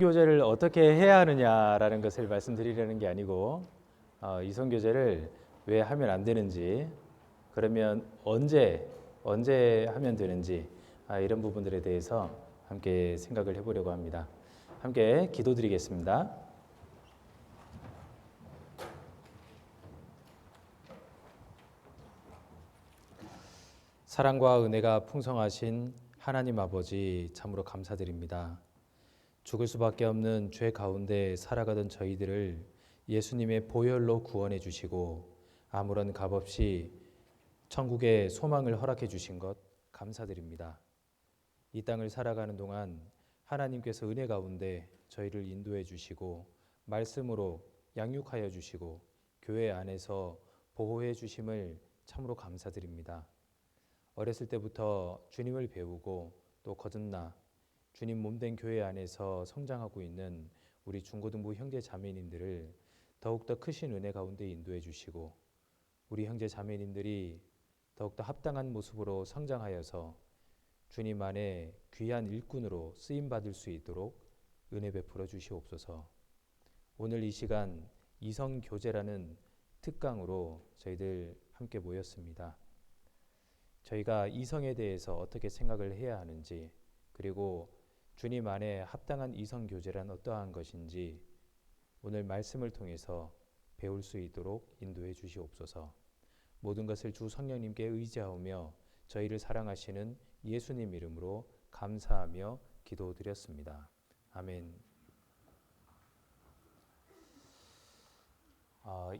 교제를 어떻게 해야 하느냐라는 것을 말씀드리려는 게 아니고 이성 교제를 왜 하면 안 되는지, 그러면 언제 하면 되는지, 이런 부분들에 대해서 함께 생각을 해보려고 합니다. 함께 기도드리겠습니다. 사랑과 은혜가 풍성하신 하나님 아버지, 참으로 감사드립니다. 죽을 수밖에 없는 죄 가운데 살아가던 저희들을 예수님의 보혈로 구원해 주시고 아무런 값 없이 천국의 소망을 허락해 주신 것 감사드립니다. 이 땅을 살아가는 동안 하나님께서 은혜 가운데 저희를 인도해 주시고 말씀으로 양육하여 주시고 교회 안에서 보호해 주심을 참으로 감사드립니다. 어렸을 때부터 주님을 배우고 또 거듭나 주님 몸된 교회 안에서 성장하고 있는 우리 중고등부 형제 자매님들을 더욱더 크신 은혜 가운데 인도해 주시고 우리 형제 자매님들이 더욱더 합당한 모습으로 성장하여서 주님 안에 귀한 일꾼으로 쓰임받을 수 있도록 은혜 베풀어 주시옵소서. 오늘 이 시간 이성교제라는 특강으로 저희들 함께 모였습니다. 저희가 이성에 대해서 어떻게 생각을 해야 하는지, 그리고 주님 안에 합당한 이성 교제란 어떠한 것인지 오늘 말씀을 통해서 배울 수 있도록 인도해 주시옵소서. 모든 것을 주 성령님께 의지하며 저희를 사랑하시는 예수님 이름으로 감사하며 기도드렸습니다. 아멘.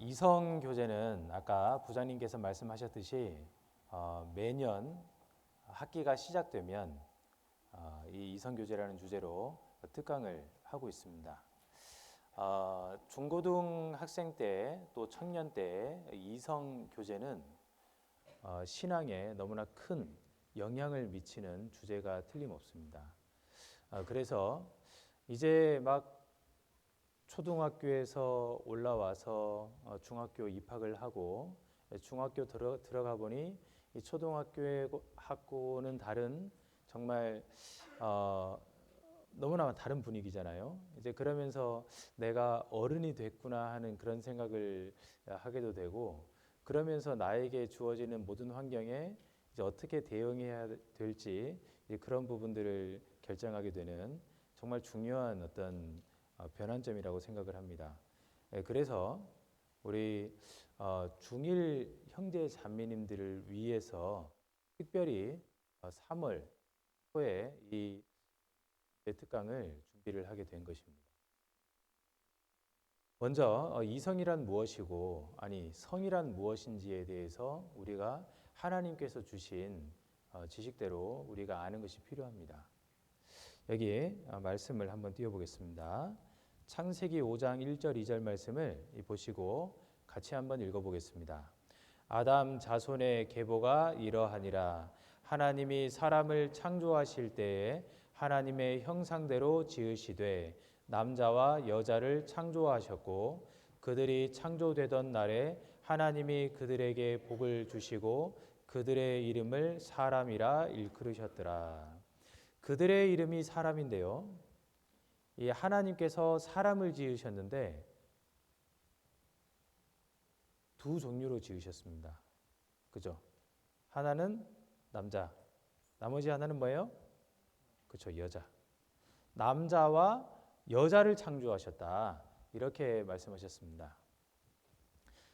이성 교제는 아까 부장님께서 말씀하셨듯이 매년 학기가 시작되면 이 이성교제라는 주제로 특강을 하고 있습니다. 중고등 학생 때 또 청년 때 이성교제는 신앙에 너무나 큰 영향을 미치는 주제가 틀림없습니다. 그래서 이제 막 초등학교에서 올라와서 중학교 입학을 하고 중학교 들어가 보니 이 초등학교하고는 다른 정말 너무나 다른 분위기잖아요. 이제 그러면서 내가 어른이 됐구나 하는 그런 생각을 하게도 되고, 그러면서 나에게 주어지는 모든 환경에 이제 어떻게 대응해야 될지 그런 부분들을 결정하게 되는 정말 중요한 어떤 변환점이라고 생각을 합니다. 그래서 우리 중일 형제 자매님들을 위해서 특별히 3월 초에 이 특강을 준비를 하게 된 것입니다. 먼저 이성이란 무엇이고 성이란 무엇인지에 대해서 우리가 하나님께서 주신 지식대로 우리가 아는 것이 필요합니다. 여기 말씀을 한번 띄워보겠습니다. 창세기 5장 1절 2절 말씀을 보시고 같이 한번 읽어보겠습니다. 아담 자손의 계보가 이러하니라. 하나님이 사람을 창조하실 때에 하나님의 형상대로 지으시되 남자와 여자를 창조하셨고 그들이 창조되던 날에 하나님이 그들에게 복을 주시고 그들의 이름을 사람이라 일컬으셨더라. 그들의 이름이 사람인데요. 이 하나님께서 사람을 지으셨는데 두 종류로 지으셨습니다. 그죠? 하나는 남자, 나머지 하나는 뭐예요? 그렇죠, 여자. 남자와 여자를 창조하셨다. 이렇게 말씀하셨습니다.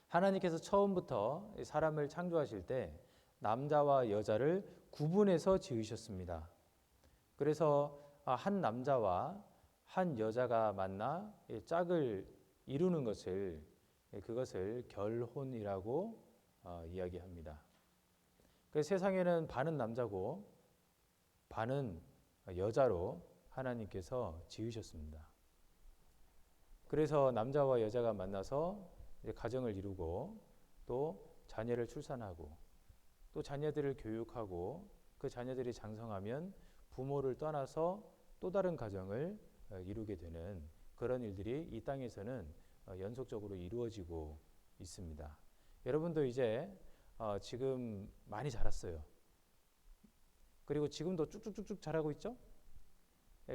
하나님께서 처음부터 사람을 창조하실 때 남자와 여자를 구분해서 지으셨습니다. 그래서 한 남자와 한 여자가 만나 짝을 이루는 것을 그것을 결혼이라고 이야기합니다. 그래서 세상에는 반은 남자고 반은 여자로 하나님께서 지으셨습니다. 그래서 남자와 여자가 만나서 가정을 이루고 또 자녀를 출산하고 또 자녀들을 교육하고 그 자녀들이 장성하면 부모를 떠나서 또 다른 가정을 이루게 되는 그런 일들이 이 땅에서는 연속적으로 이루어지고 있습니다. 여러분도 이제 지금 많이 자랐어요. 그리고 지금도 쭉쭉쭉쭉 자라고 있죠?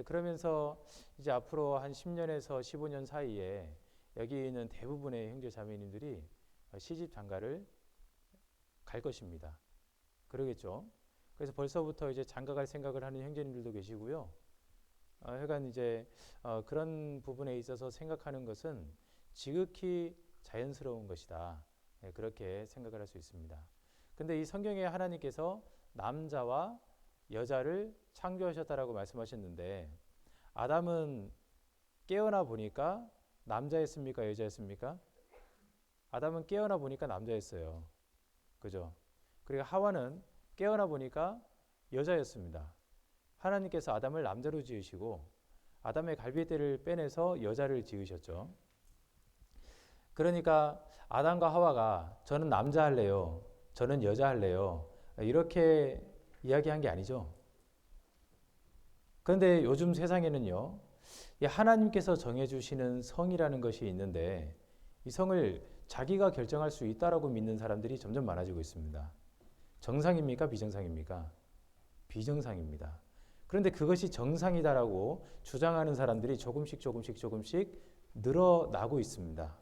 그러면서 이제 앞으로 한 10년에서 15년 사이에 여기 있는 대부분의 형제 자매님들이 시집 장가를 갈 것입니다. 그러겠죠. 그래서 벌써부터 이제 장가 갈 생각을 하는 형제님들도 계시고요. 하여간 이제 그런 부분에 있어서 생각하는 것은 지극히 자연스러운 것이다. 그렇게 생각을 할 수 있습니다. 근데 이 성경에 하나님께서 남자와 여자를 창조하셨다라고 말씀하셨는데 아담은 깨어나 보니까 남자였습니까? 여자였습니까? 아담은 깨어나 보니까 남자였어요. 그죠? 그리고 하와는 깨어나 보니까 여자였습니다. 하나님께서 아담을 남자로 지으시고 아담의 갈비뼈를 빼내서 여자를 지으셨죠. 그러니까 아담과 하와가 저는 남자 할래요. 저는 여자 할래요. 이렇게 이야기한 게 아니죠. 그런데 요즘 세상에는요. 하나님께서 정해주시는 성이라는 것이 있는데 이 성을 자기가 결정할 수 있다라고 믿는 사람들이 점점 많아지고 있습니다. 정상입니까? 비정상입니까? 비정상입니다. 그런데 그것이 정상이다라고 주장하는 사람들이 조금씩 늘어나고 있습니다.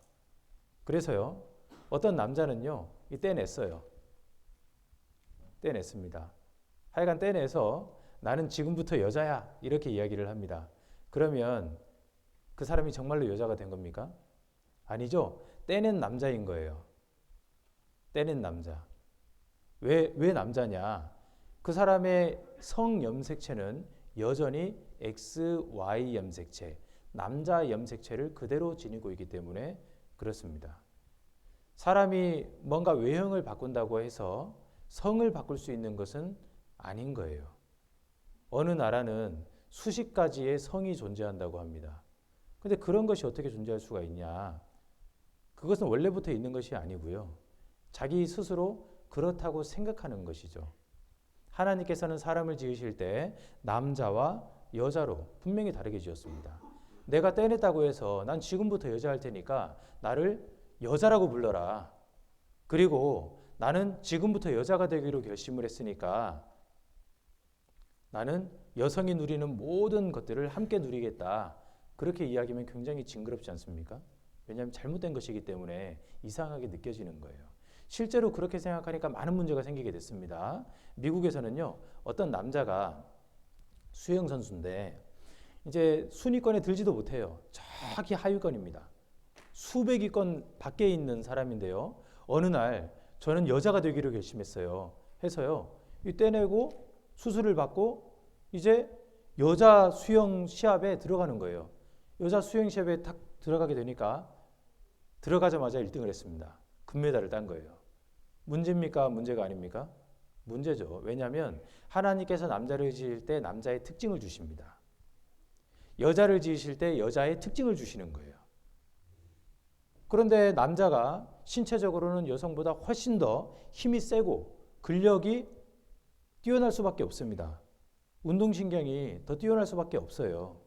그래서요. 어떤 남자는요. 떼냈어요. 떼냈습니다. 하여간 떼내서 나는 지금부터 여자야 이렇게 이야기를 합니다. 그러면 그 사람이 정말로 여자가 된 겁니까? 아니죠. 떼낸 남자인 거예요. 떼낸 남자. 왜 남자냐? 그 사람의 성 염색체는 여전히 XY 염색체, 남자 염색체를 그대로 지니고 있기 때문에 그렇습니다. 사람이 뭔가 외형을 바꾼다고 해서 성을 바꿀 수 있는 것은 아닌 거예요. 어느 나라는 수십 가지의 성이 존재한다고 합니다. 근데 그런 것이 어떻게 존재할 수가 있냐? 그것은 원래부터 있는 것이 아니고요. 자기 스스로 그렇다고 생각하는 것이죠. 하나님께서는 사람을 지으실 때 남자와 여자로 분명히 다르게 지었습니다. 내가 떼냈다고 해서 난 지금부터 여자 할 테니까 나를 여자라고 불러라. 그리고 나는 지금부터 여자가 되기로 결심을 했으니까 나는 여성이 누리는 모든 것들을 함께 누리겠다. 그렇게 이야기하면 굉장히 징그럽지 않습니까? 왜냐하면 잘못된 것이기 때문에 이상하게 느껴지는 거예요. 실제로 그렇게 생각하니까 많은 문제가 생기게 됐습니다. 미국에서는요, 어떤 남자가 수영 선수인데 이제 순위권에 들지도 못해요. 저기 하위권입니다. 수백 위권 밖에 있는 사람인데요. 어느 날 저는 여자가 되기로 결심했어요. 해서요, 떼내고 수술을 받고 이제 여자 수영 시합에 들어가는 거예요. 여자 수영 시합에 딱 들어가게 되니까 들어가자마자 1등을 했습니다. 금메달을 딴 거예요. 문제입니까? 문제가 아닙니까? 문제죠. 왜냐하면 하나님께서 남자를 지을 때 남자의 특징을 주십니다. 여자를 지으실 때 여자의 특징을 주시는 거예요. 그런데 남자가 신체적으로는 여성보다 훨씬 더 힘이 세고 근력이 뛰어날 수밖에 없습니다. 운동신경이 더 뛰어날 수밖에 없어요.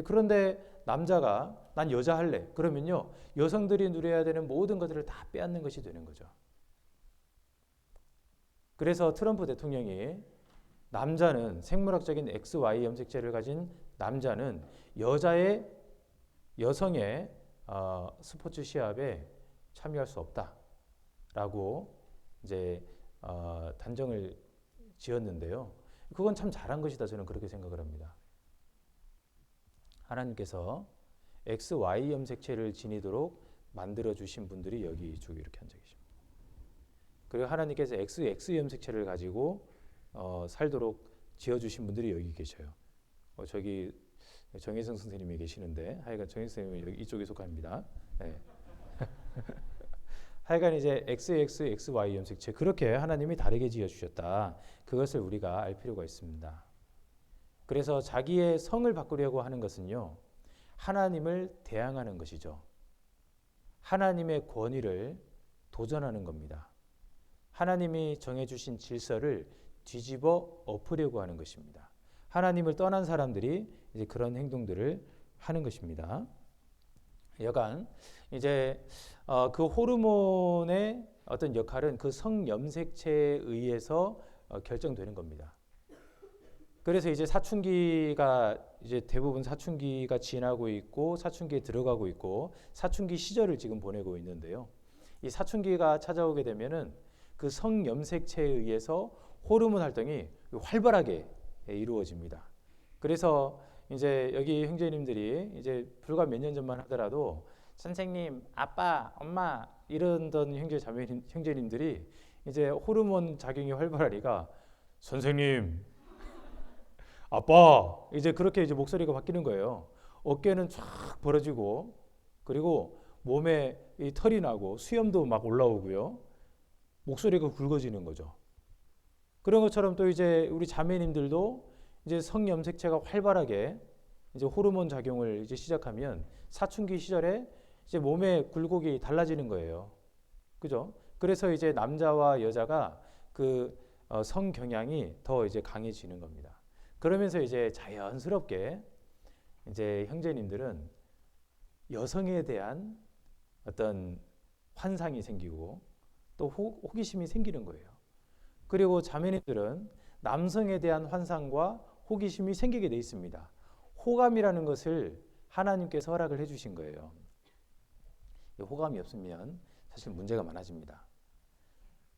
그런데 남자가 난 여자 할래. 그러면요. 여성들이 누려야 되는 모든 것들을 다 빼앗는 것이 되는 거죠. 그래서 트럼프 대통령이 남자는 생물학적인 XY 염색체를 가진 남자는 여성의 스포츠 시합에 참여할 수 없다라고 이제 단정을 지었는데요. 그건 참 잘한 것이다 저는 그렇게 생각을 합니다. 하나님께서 XY 염색체를 지니도록 만들어 주신 분들이 여기 쭉 이렇게 앉아 계십니다. 그리고 하나님께서 XX 염색체를 가지고 살도록 지어주신 분들이 여기 계셔요. 저기 정혜성 선생님이 계시는데 하여간 정혜성 선생님은 여기 이쪽에 속합니다. 네. 하여간 이제 XY 염색체 그렇게 하나님이 다르게 지어주셨다. 그것을 우리가 알 필요가 있습니다. 그래서 자기의 성을 바꾸려고 하는 것은요. 하나님을 대항하는 것이죠. 하나님의 권위를 도전하는 겁니다. 하나님이 정해주신 질서를 뒤집어 엎으려고 하는 것입니다. 하나님을 떠난 사람들이 이제 그런 행동들을 하는 것입니다. 여간 이제 그 호르몬의 어떤 역할은 그 성염색체에 의해서 결정되는 겁니다. 그래서 이제 사춘기가 이제 대부분 사춘기가 지나고 있고 사춘기에 들어가고 있고 사춘기 시절을 지금 보내고 있는데요. 이 사춘기가 찾아오게 되면은 그 성염색체에 의해서 호르몬 활동이 활발하게 이루어집니다. 그래서 이제 여기 형제님들이 이제 불과 몇 년 전만 하더라도 선생님, 아빠, 엄마 이러던 형제님들이 이제 호르몬 작용이 활발하니까 선생님, 아빠 이제 그렇게 이제 목소리가 바뀌는 거예요. 어깨는 쫙 벌어지고 그리고 몸에 이 털이 나고 수염도 막 올라오고요. 목소리가 굵어지는 거죠. 그런 것처럼 또 이제 우리 자매님들도 이제 성염색체가 활발하게 이제 호르몬 작용을 이제 시작하면 사춘기 시절에 이제 몸의 굴곡이 달라지는 거예요. 그죠? 그래서 이제 남자와 여자가 그 성경향이 더 이제 강해지는 겁니다. 그러면서 이제 자연스럽게 이제 형제님들은 여성에 대한 어떤 환상이 생기고 또 호기심이 생기는 거예요. 그리고 자매님들은 남성에 대한 환상과 호기심이 생기게 돼 있습니다. 호감이라는 것을 하나님께서 허락을 해주신 거예요. 호감이 없으면 사실 문제가 많아집니다.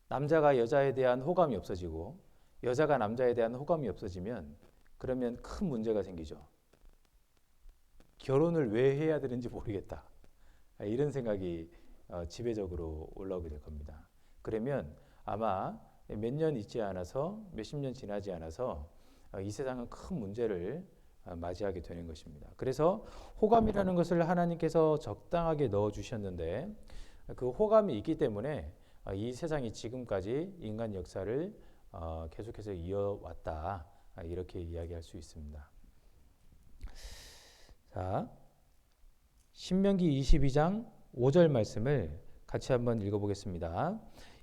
남자가 여자에 대한 호감이 없어지고 여자가 남자에 대한 호감이 없어지면 그러면 큰 문제가 생기죠. 결혼을 왜 해야 되는지 모르겠다. 이런 생각이 지배적으로 올라오게 될 겁니다. 그러면 아마 몇 년 있지 않아서 몇십 년 지나지 않아서 이 세상은 큰 문제를 맞이하게 되는 것입니다. 그래서 호감이라는 것을 하나님께서 적당하게 넣어 주셨는데 그 호감이 있기 때문에 이 세상이 지금까지 인간 역사를 계속해서 이어왔다. 이렇게 이야기할 수 있습니다. 자, 신명기 22장 5절 말씀을 같이 한번 읽어보겠습니다.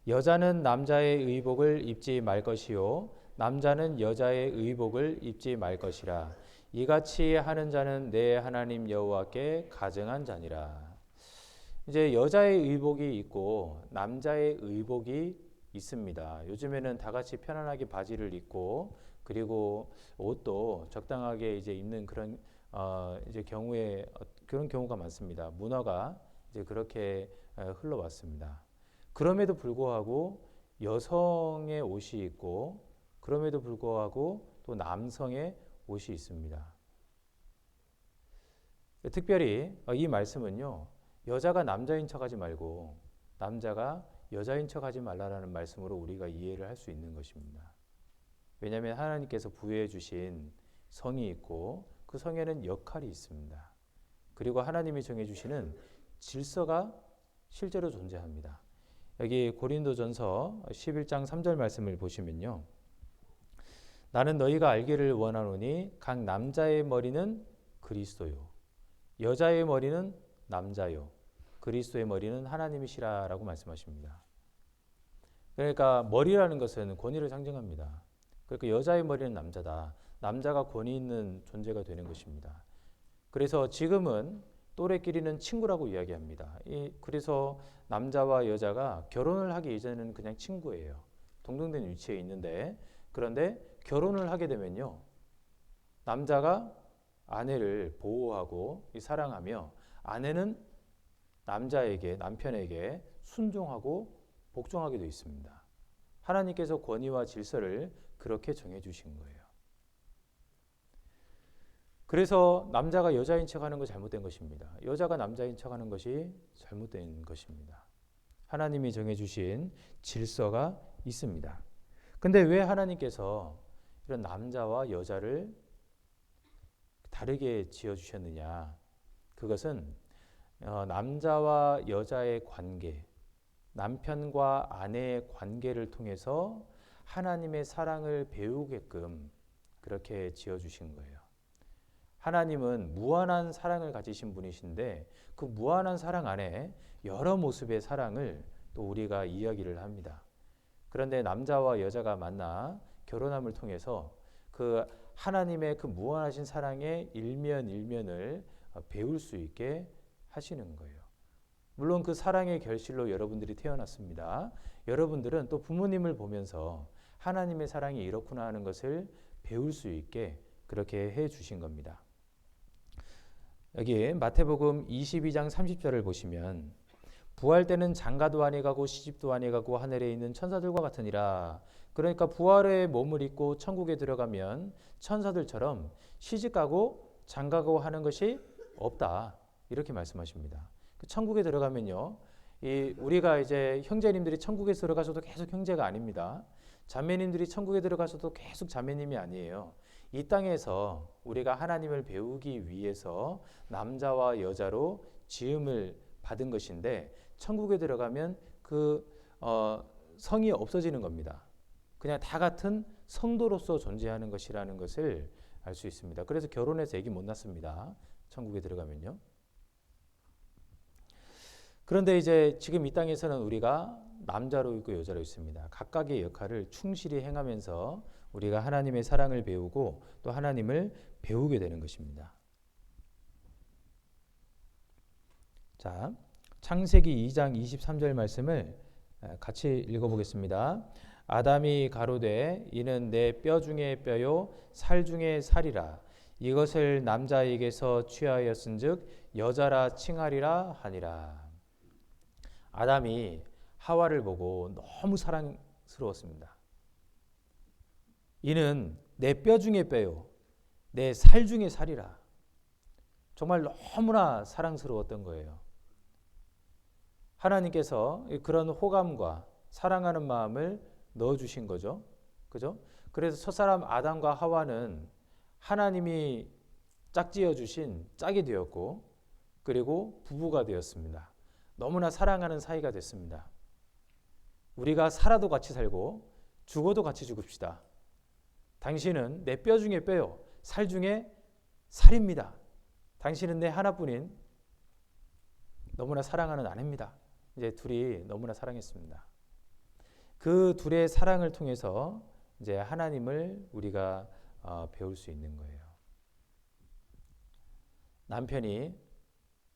여자는 남자의 의복을 입지 말 것이요 남자는 여자의 의복을 입지 말 것이라. 이같이 하는 자는 내 하나님 여호와께 가증한 자니라. 이제 여자의 의복이 있고 남자의 의복이 있습니다. 요즘에는 다 같이 편안하게 바지를 입고 그리고 옷도 적당하게 이제 입는 그런 이제 경우에 그런 경우가 많습니다. 문화가 이제 그렇게 흘러왔습니다. 그럼에도 불구하고 여성의 옷이 있고 그럼에도 불구하고 또 남성의 옷이 있습니다. 특별히 이 말씀은요. 여자가 남자인 척하지 말고 남자가 여자인 척하지 말라라는 말씀으로 우리가 이해를 할 수 있는 것입니다. 왜냐하면 하나님께서 부여해 주신 성이 있고 그 성에는 역할이 있습니다. 그리고 하나님이 정해 주시는 질서가 실제로 존재합니다. 여기 고린도전서 11장 3절 말씀을 보시면요. 나는 너희가 알기를 원하노니 각 남자의 머리는 그리스도요 여자의 머리는 남자요 그리스도의 머리는 하나님이시라라고 말씀하십니다. 그러니까 머리라는 것은 권위를 상징합니다. 그러니까 여자의 머리는 남자다. 남자가 권위 있는 존재가 되는 것입니다. 그래서 지금은 또래끼리는 친구라고 이야기합니다. 그래서 남자와 여자가 결혼을 하기 이전에는 그냥 친구예요. 동등된 위치에 있는데 그런데 결혼을 하게 되면요. 남자가 아내를 보호하고 사랑하며 아내는 남편에게 순종하고 복종하게 되어 있습니다. 하나님께서 권위와 질서를 그렇게 정해 주신 거예요. 그래서 남자가 여자인 척하는 거 잘못된 것입니다. 여자가 남자인 척하는 것이 잘못된 것입니다. 하나님이 정해 주신 질서가 있습니다. 근데 왜 하나님께서 이런 남자와 여자를 다르게 지어 주셨느냐? 그것은 남자와 여자의 관계, 남편과 아내의 관계를 통해서 하나님의 사랑을 배우게끔 그렇게 지어 주신 거예요. 하나님은 무한한 사랑을 가지신 분이신데 그 무한한 사랑 안에 여러 모습의 사랑을 또 우리가 이야기를 합니다. 그런데 남자와 여자가 만나 결혼함을 통해서 그 하나님의 그 무한하신 사랑의 일면을 배울 수 있게 하시는 거예요. 물론 그 사랑의 결실로 여러분들이 태어났습니다. 여러분들은 또 부모님을 보면서 하나님의 사랑이 이렇구나 하는 것을 배울 수 있게 그렇게 해 주신 겁니다. 여기 마태복음 22장 30절을 보시면 부활 때는 장가도 아니 가고 시집도 아니 가고 하늘에 있는 천사들과 같으니라. 그러니까 부활의 몸을 입고 천국에 들어가면 천사들처럼 시집가고 장가고 하는 것이 없다. 이렇게 말씀하십니다. 천국에 들어가면요, 우리가 이제 형제님들이 천국에 들어가셔도 계속 형제가 아닙니다. 자매님들이 천국에 들어가셔도 계속 자매님이 아니에요. 이 땅에서 우리가 하나님을 배우기 위해서 남자와 여자로 지음을 받은 것인데 천국에 들어가면 그 성이 없어지는 겁니다. 그냥 다 같은 성도로서 존재하는 것이라는 것을 알 수 있습니다. 그래서 결혼해서 애기 못 낳습니다. 천국에 들어가면요. 그런데 이제 지금 이 땅에서는 우리가 남자로 있고 여자로 있습니다. 각각의 역할을 충실히 행하면서 우리가 하나님의 사랑을 배우고 또 하나님을 배우게 되는 것입니다. 자, 창세기 2장 23절 말씀을 같이 읽어보겠습니다. 아담이 가로되 이는 내 뼈 중에 뼈요 살 중에 살이라. 이것을 남자에게서 취하였은즉 여자라 칭하리라 하니라. 아담이 하와를 보고 너무 사랑스러웠습니다. 이는 내 뼈 중에 뼈요 내 살 중에 살이라. 정말 너무나 사랑스러웠던 거예요. 하나님께서 그런 호감과 사랑하는 마음을 넣어주신 거죠. 그죠? 그래서 첫사람 아담과 하와는 하나님이 짝지어 주신 짝이 되었고, 그리고 부부가 되었습니다. 너무나 사랑하는 사이가 됐습니다. 우리가 살아도 같이 살고 죽어도 같이 죽읍시다. 당신은 내 뼈 중에 뼈요 살 중에 살입니다. 당신은 내 하나뿐인 너무나 사랑하는 아내입니다. 이제 둘이 너무나 사랑했습니다. 그 둘의 사랑을 통해서 이제 하나님을 우리가 배울 수 있는 거예요. 남편이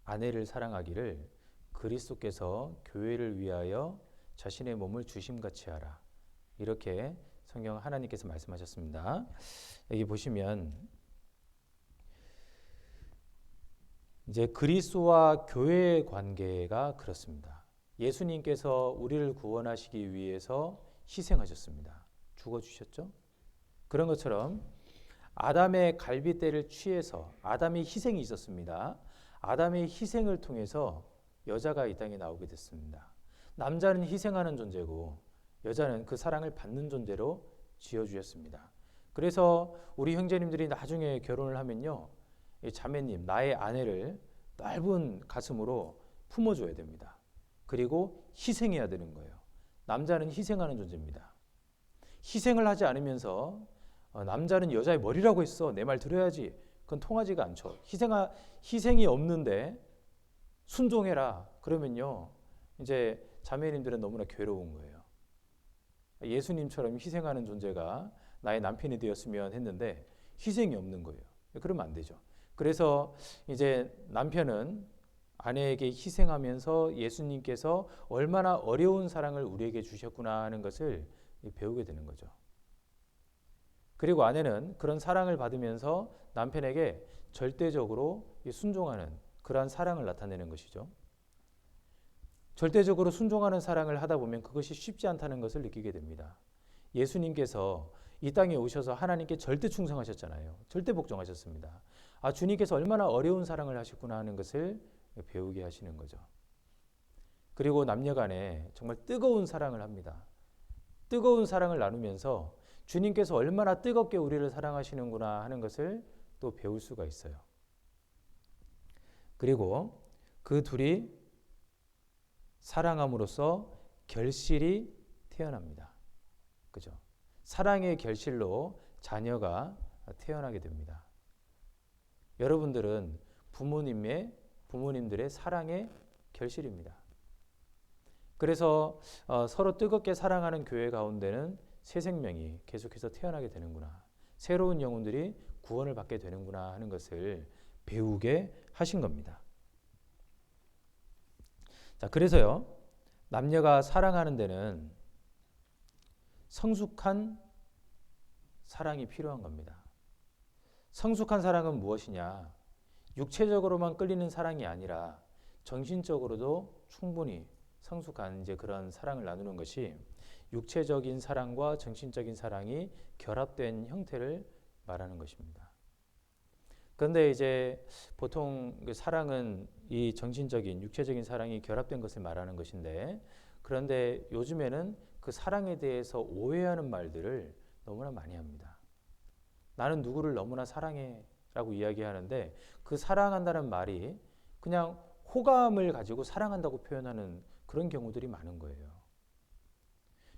아내를 사랑하기를 그리스도께서 교회를 위하여 자신의 몸을 주심같이 하라. 이렇게 성경 하나님께서 말씀하셨습니다. 여기 보시면 이제 그리스도와 교회의 관계가 그렇습니다. 예수님께서 우리를 구원하시기 위해서 희생하셨습니다. 죽어주셨죠? 그런 것처럼 아담의 갈빗대를 취해서 아담의 희생이 있었습니다. 아담의 희생을 통해서 여자가 이 땅에 나오게 됐습니다. 남자는 희생하는 존재고 여자는 그 사랑을 받는 존재로 지어주셨습니다. 그래서 우리 형제님들이 나중에 결혼을 하면요, 이 자매님, 나의 아내를 넓은 가슴으로 품어줘야 됩니다. 그리고 희생해야 되는 거예요. 남자는 희생하는 존재입니다. 희생을 하지 않으면서 남자는 여자의 머리라고 했어, 내 말 들어야지, 그건 통하지가 않죠. 희생이 없는데 순종해라 그러면요, 이제 자매님들은 너무나 괴로운 거예요. 예수님처럼 희생하는 존재가 나의 남편이 되었으면 했는데 희생이 없는 거예요. 그러면 안 되죠. 그래서 이제 남편은 아내에게 희생하면서 예수님께서 얼마나 어려운 사랑을 우리에게 주셨구나 하는 것을 배우게 되는 거죠. 그리고 아내는 그런 사랑을 받으면서 남편에게 절대적으로 순종하는 그러한 사랑을 나타내는 것이죠. 절대적으로 순종하는 사랑을 하다 보면 그것이 쉽지 않다는 것을 느끼게 됩니다. 예수님께서 이 땅에 오셔서 하나님께 절대 충성하셨잖아요. 절대 복종하셨습니다. 주님께서 얼마나 어려운 사랑을 하셨구나 하는 것을 배우게 하시는 거죠. 그리고 남녀 간에 정말 뜨거운 사랑을 합니다. 뜨거운 사랑을 나누면서 주님께서 얼마나 뜨겁게 우리를 사랑하시는구나 하는 것을 또 배울 수가 있어요. 그리고 그 둘이 사랑함으로써 결실이 태어납니다. 그죠? 사랑의 결실로 자녀가 태어나게 됩니다. 여러분들은 부모님들의 사랑의 결실입니다. 그래서 서로 뜨겁게 사랑하는 교회 가운데는 새 생명이 계속해서 태어나게 되는구나, 새로운 영혼들이 구원을 받게 되는구나 하는 것을 배우게 하신 겁니다. 자, 그래서요, 남녀가 사랑하는 데는 성숙한 사랑이 필요한 겁니다. 성숙한 사랑은 무엇이냐? 육체적으로만 끌리는 사랑이 아니라 정신적으로도 충분히 성숙한 이제 그런 사랑을 나누는 것이 육체적인 사랑과 정신적인 사랑이 결합된 형태를 말하는 것입니다. 그런데 이제 보통 그 사랑은 이 정신적인 육체적인 사랑이 결합된 것을 말하는 것인데, 그런데 요즘에는 그 사랑에 대해서 오해하는 말들을 너무나 많이 합니다. 나는 누구를 너무나 사랑해 라고 이야기하는데, 그 사랑한다는 말이 그냥 호감을 가지고 사랑한다고 표현하는 그런 경우들이 많은 거예요.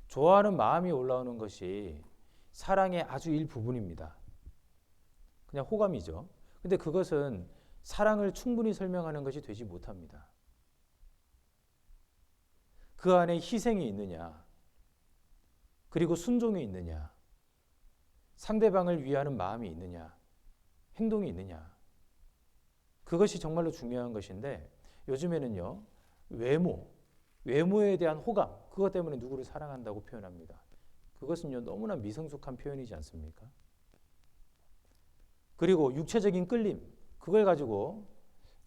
좋아하는 마음이 올라오는 것이 사랑의 아주 일부분입니다. 그냥 호감이죠. 근데 그것은 사랑을 충분히 설명하는 것이 되지 못합니다. 그 안에 희생이 있느냐, 그리고 순종이 있느냐, 상대방을 위하는 마음이 있느냐, 행동이 있느냐, 그것이 정말로 중요한 것인데, 요즘에는요, 외모에 대한 호감, 그것 때문에 누구를 사랑한다고 표현합니다. 그것은요, 너무나 미성숙한 표현이지 않습니까? 그리고 육체적인 끌림, 그걸 가지고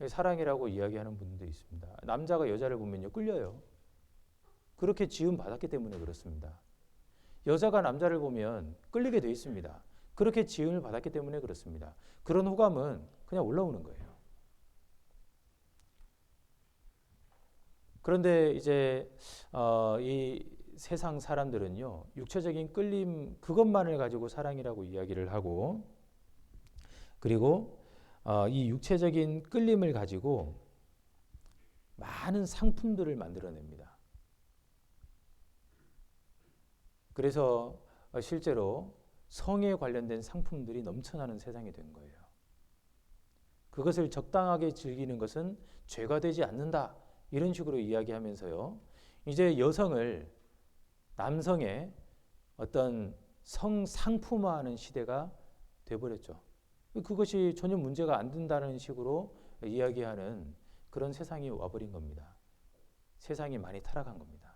사랑이라고 이야기하는 분들도 있습니다. 남자가 여자를 보면요, 끌려요. 그렇게 지음 받았기 때문에 그렇습니다. 여자가 남자를 보면 끌리게 돼 있습니다. 그렇게 지음을 받았기 때문에 그렇습니다. 그런 호감은 그냥 올라오는 거예요. 그런데 이제 이 세상 사람들은요, 육체적인 끌림 그것만을 가지고 사랑이라고 이야기를 하고, 그리고 이 육체적인 끌림을 가지고 많은 상품들을 만들어냅니다. 그래서 실제로 성에 관련된 상품들이 넘쳐나는 세상이 된 거예요. 그것을 적당하게 즐기는 것은 죄가 되지 않는다, 이런 식으로 이야기하면서요, 이제 여성을 남성의 어떤 성상품화하는 시대가 돼버렸죠. 그것이 전혀 문제가 안 된다는 식으로 이야기하는 그런 세상이 와버린 겁니다. 세상이 많이 타락한 겁니다.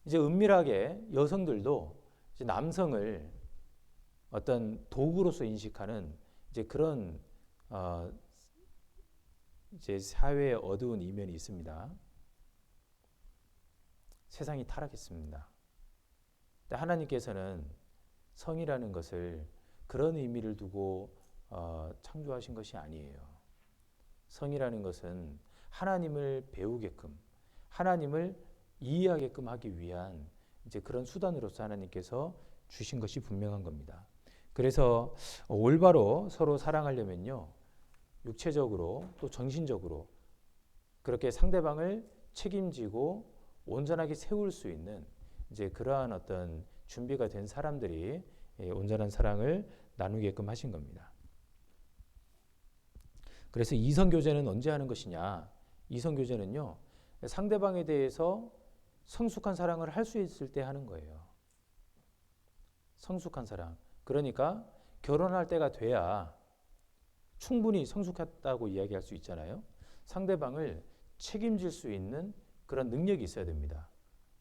이제 은밀하게 여성들도 이제 남성을 어떤 도구로서 인식하는 이제 그런 이제 사회의 어두운 이면이 있습니다. 세상이 타락했습니다. 근데 하나님께서는 성이라는 것을 그런 의미를 두고 창조하신 것이 아니에요. 성이라는 것은 하나님을 배우게끔, 하나님을 이해하게끔 하기 위한 이제 그런 수단으로서 하나님께서 주신 것이 분명한 겁니다. 그래서 올바로 서로 사랑하려면요, 육체적으로 또 정신적으로 그렇게 상대방을 책임지고 온전하게 세울 수 있는 이제 그러한 어떤 준비가 된 사람들이 온전한 사랑을 나누게끔 하신 겁니다. 그래서 이성교제는 언제 하는 것이냐? 이성교제는요, 상대방에 대해서 성숙한 사랑을 할 수 있을 때 하는 거예요. 성숙한 사랑. 그러니까 결혼할 때가 돼야 충분히 성숙했다고 이야기할 수 있잖아요. 상대방을 책임질 수 있는 그런 능력이 있어야 됩니다.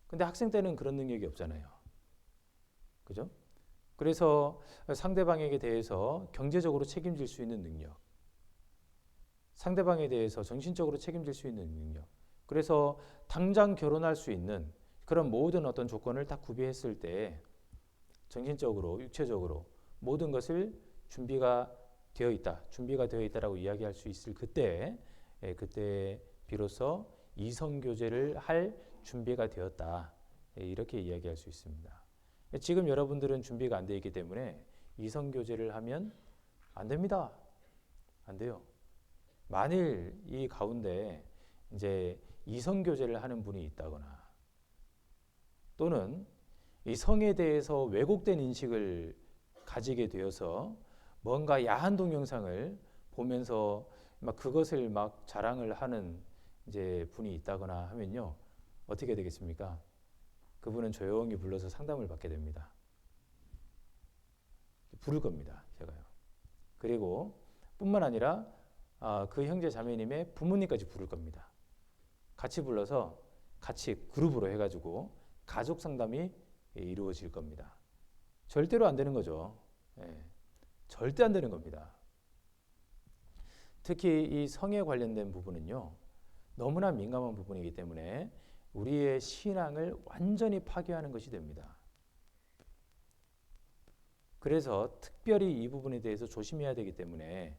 근데 학생 때는 그런 능력이 없잖아요. 그죠? 그래서 상대방에게 대해서 경제적으로 책임질 수 있는 능력, 상대방에 대해서 정신적으로 책임질 수 있는 능력, 그래서 당장 결혼할 수 있는 그런 모든 어떤 조건을 다 구비했을 때 정신적으로, 육체적으로 모든 것을 준비가 되어 있다라고 이야기할 수 있을 그때 비로소 이성교제를 할 준비가 되었다, 이렇게 이야기할 수 있습니다. 지금 여러분들은 준비가 안 되어 있기 때문에 이성교제를 하면 안 됩니다. 안 돼요. 만일 이 가운데 이제 이성교제를 하는 분이 있다거나 또는 이 성에 대해서 왜곡된 인식을 가지게 되어서 뭔가 야한 동영상을 보면서 막 그것을 막 자랑을 하는 이제 분이 있다거나 하면요, 어떻게 되겠습니까? 그분은 조용히 불러서 상담을 받게 됩니다. 부를 겁니다, 제가요. 그리고 뿐만 아니라 그 형제 자매님의 부모님까지 부를 겁니다. 같이 불러서 같이 그룹으로 해가지고 가족 상담이 이루어질 겁니다. 절대로 안 되는 거죠. 절대 안 되는 겁니다. 특히 이 성에 관련된 부분은요, 너무나 민감한 부분이기 때문에 우리의 신앙을 완전히 파괴하는 것이 됩니다. 그래서 특별히 이 부분에 대해서 조심해야 되기 때문에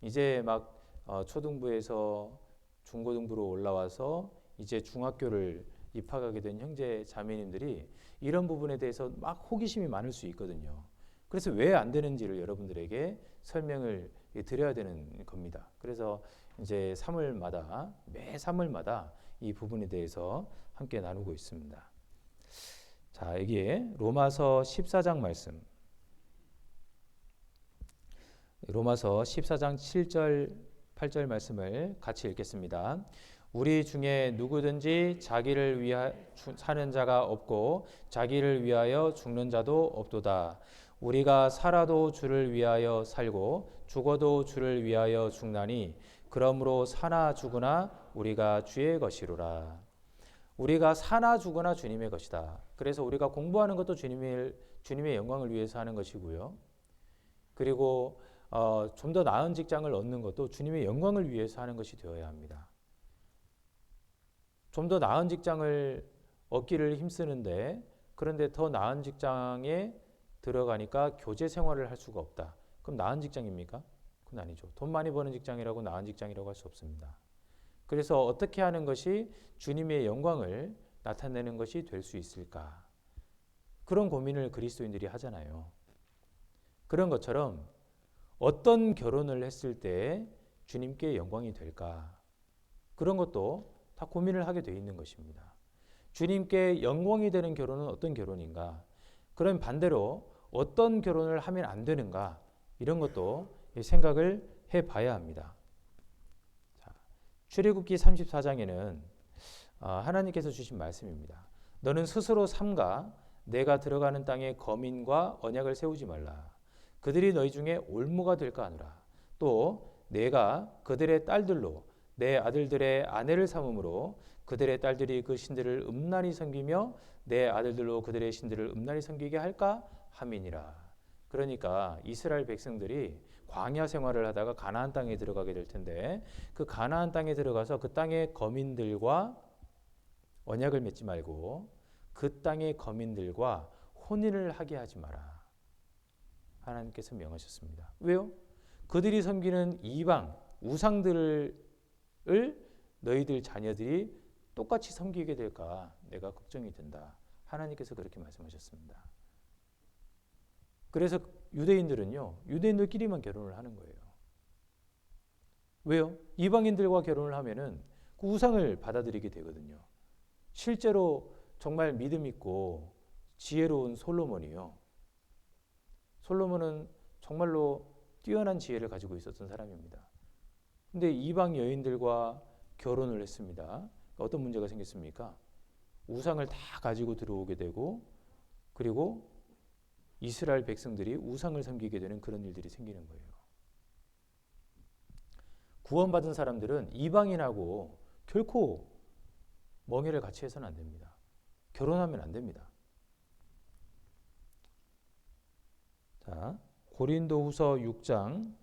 이제 막 초등부에서 중고등부로 올라와서 이제 중학교를 입학하게 된 형제 자매님들이 이런 부분에 대해서 막 호기심이 많을 수 있거든요. 그래서 왜 안 되는지를 여러분들에게 설명을 드려야 되는 겁니다. 그래서 이제 매 3월마다 이 부분에 대해서 함께 나누고 있습니다. 자, 여기에 로마서 14장 말씀. 로마서 14장 7절 8절 말씀을 같이 읽겠습니다. 우리 중에 누구든지 자기를 위하여 사는 자가 없고 자기를 위하여 죽는 자도 없도다. 우리가 살아도 주를 위하여 살고 죽어도 주를 위하여 죽나니 그러므로 사나 죽으나 우리가 주의 것이로라. 우리가 사나 죽으나 주님의 것이다. 그래서 우리가 공부하는 것도 주님의 영광을 위해서 하는 것이고요. 그리고 좀 더 나은 직장을 얻는 것도 주님의 영광을 위해서 하는 것이 되어야 합니다. 좀 더 나은 직장을 얻기를 힘쓰는데 그런데 더 나은 직장에 들어가니까 교제 생활을 할 수가 없다. 그럼 나은 직장입니까? 그건 아니죠. 돈 많이 버는 직장이라고 나은 직장이라고 할 수 없습니다. 그래서 어떻게 하는 것이 주님의 영광을 나타내는 것이 될 수 있을까? 그런 고민을 그리스도인들이 하잖아요. 그런 것처럼 어떤 결혼을 했을 때 주님께 영광이 될까? 그런 것도 다 고민을 하게 돼 있는 것입니다. 주님께 영광이 되는 결혼은 어떤 결혼인가? 그럼 반대로 어떤 결혼을 하면 안 되는가? 이런 것도 생각을 해봐야 합니다. 자, 출애굽기 34장에는 하나님께서 주신 말씀입니다. 너는 스스로 삼가 내가 들어가는 땅에 거민과 언약을 세우지 말라. 그들이 너희 중에 올무가 될까 하노라. 또 내가 그들의 딸들로 내 아들들의 아내를 삼음으로 그들의 딸들이 그 신들을 음란히 섬기며 내 아들들로 그들의 신들을 음란히 섬기게 할까 함이니라. 그러니까 이스라엘 백성들이 광야 생활을 하다가 가나안 땅에 들어가게 될 텐데 그 가나안 땅에 들어가서 그 땅의 거민들과 언약을 맺지 말고 그 땅의 거민들과 혼인을 하게 하지 마라. 하나님께서 명하셨습니다. 왜요? 그들이 섬기는 이방 우상들을 너희들 자녀들이 똑같이 섬기게 될까 내가 걱정이 된다. 하나님께서 그렇게 말씀하셨습니다. 그래서 유대인들은요, 유대인들끼리만 결혼을 하는 거예요. 왜요? 이방인들과 결혼을 하면은 그 우상을 받아들이게 되거든요. 실제로 정말 믿음 있고 지혜로운 솔로몬이요. 솔로몬은 정말로 뛰어난 지혜를 가지고 있었던 사람입니다. 근데 이방 여인들과 결혼을 했습니다. 어떤 문제가 생겼습니까? 우상을 다 가지고 들어오게 되고 그리고 이스라엘 백성들이 우상을 섬기게 되는 그런 일들이 생기는 거예요. 구원받은 사람들은 이방인하고 결코 멍해를 같이 해서는 안 됩니다. 결혼하면 안 됩니다. 자, 고린도후서 6장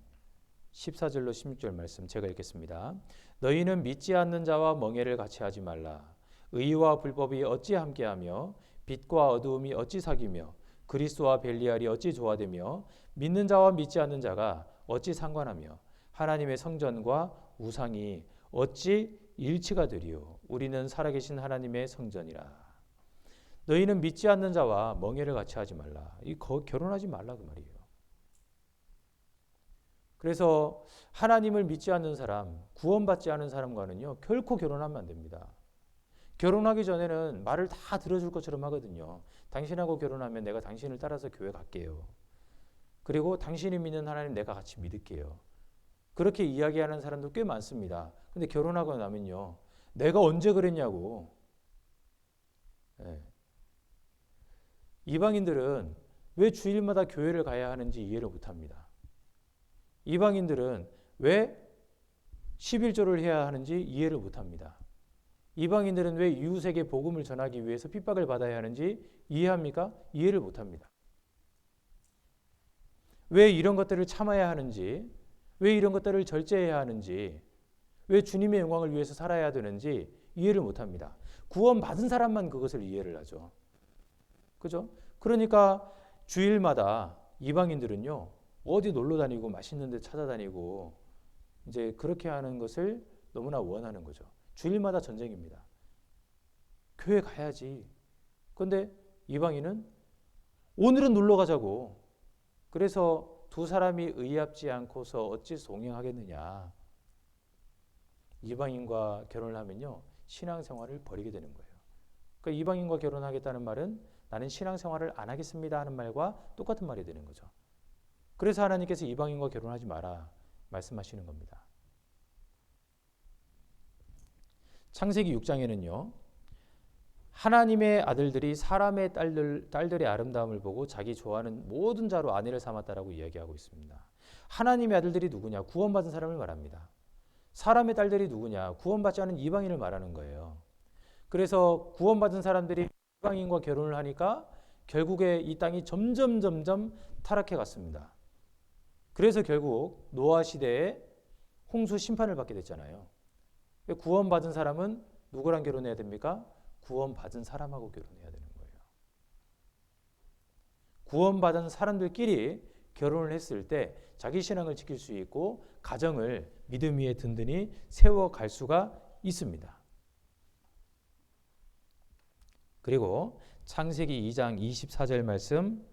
14절로 16절 말씀 제가 읽겠습니다. 너희는 믿지 않는 자와 멍해를 같이 하지 말라. 의와 불법이 어찌 함께하며 빛과 어두움이 어찌 사귀며 그리스도와 벨리알이 어찌 조화되며 믿는 자와 믿지 않는 자가 어찌 상관하며 하나님의 성전과 우상이 어찌 일치가 되리요. 우리는 살아계신 하나님의 성전이라. 너희는 믿지 않는 자와 멍해를 같이 하지 말라. 결혼하지 말라 그 말이에요. 그래서 하나님을 믿지 않는 사람, 구원받지 않은 사람과는요 결코 결혼하면 안 됩니다. 결혼하기 전에는 말을 다 들어줄 것처럼 하거든요. 당신하고 결혼하면 내가 당신을 따라서 교회 갈게요. 그리고 당신이 믿는 하나님 내가 같이 믿을게요. 그렇게 이야기하는 사람도 꽤 많습니다. 근데 결혼하고 나면요 내가 언제 그랬냐고. 네. 이방인들은 왜 주일마다 교회를 가야 하는지 이해를 못합니다. 이방인들은 왜 11조를 해야 하는지 이해를 못합니다. 이방인들은 왜 이웃에게 복음을 전하기 위해서 핍박을 받아야 하는지 이해합니까? 이해를 못합니다. 왜 이런 것들을 참아야 하는지 왜 이런 것들을 절제해야 하는지, 왜 주님의 영광을 위해서 살아야 되는지 이해를 못합니다. 구원받은 사람만 그것을 이해를 하죠. 그죠? 그러니까 주일마다 이방인들은요, 어디 놀러 다니고 맛있는 데 찾아다니고 이제 그렇게 하는 것을 너무나 원하는 거죠. 주일마다 전쟁입니다. 교회 가야지. 그런데 이방인은 오늘은 놀러 가자고. 그래서 두 사람이 의합지 않고서 어찌 동행하겠느냐. 이방인과 결혼을 하면요, 신앙생활을 버리게 되는 거예요. 그러니까 이방인과 결혼하겠다는 말은 나는 신앙생활을 안 하겠습니다 하는 말과 똑같은 말이 되는 거죠. 그래서 하나님께서 이방인과 결혼하지 마라 말씀하시는 겁니다. 창세기 6장에는요. 하나님의 아들들이 사람의 딸들의 아름다움을 보고 자기 좋아하는 모든 자로 아내를 삼았다라고 이야기하고 있습니다. 하나님의 아들들이 누구냐? 구원받은 사람을 말합니다. 사람의 딸들이 누구냐? 구원받지 않은 이방인을 말하는 거예요. 그래서 구원받은 사람들이 이방인과 결혼을 하니까 결국에 이 땅이 점점 타락해 갔습니다. 그래서 결국 노아 시대에 홍수 심판을 받게 됐잖아요. 구원받은 사람은 누구랑 결혼해야 됩니까? 구원받은 사람하고 결혼해야 되는 거예요. 구원받은 사람들끼리 결혼을 했을 때 자기 신앙을 지킬 수 있고 가정을 믿음 위에 든든히 세워갈 수가 있습니다. 그리고 창세기 2장 24절 말씀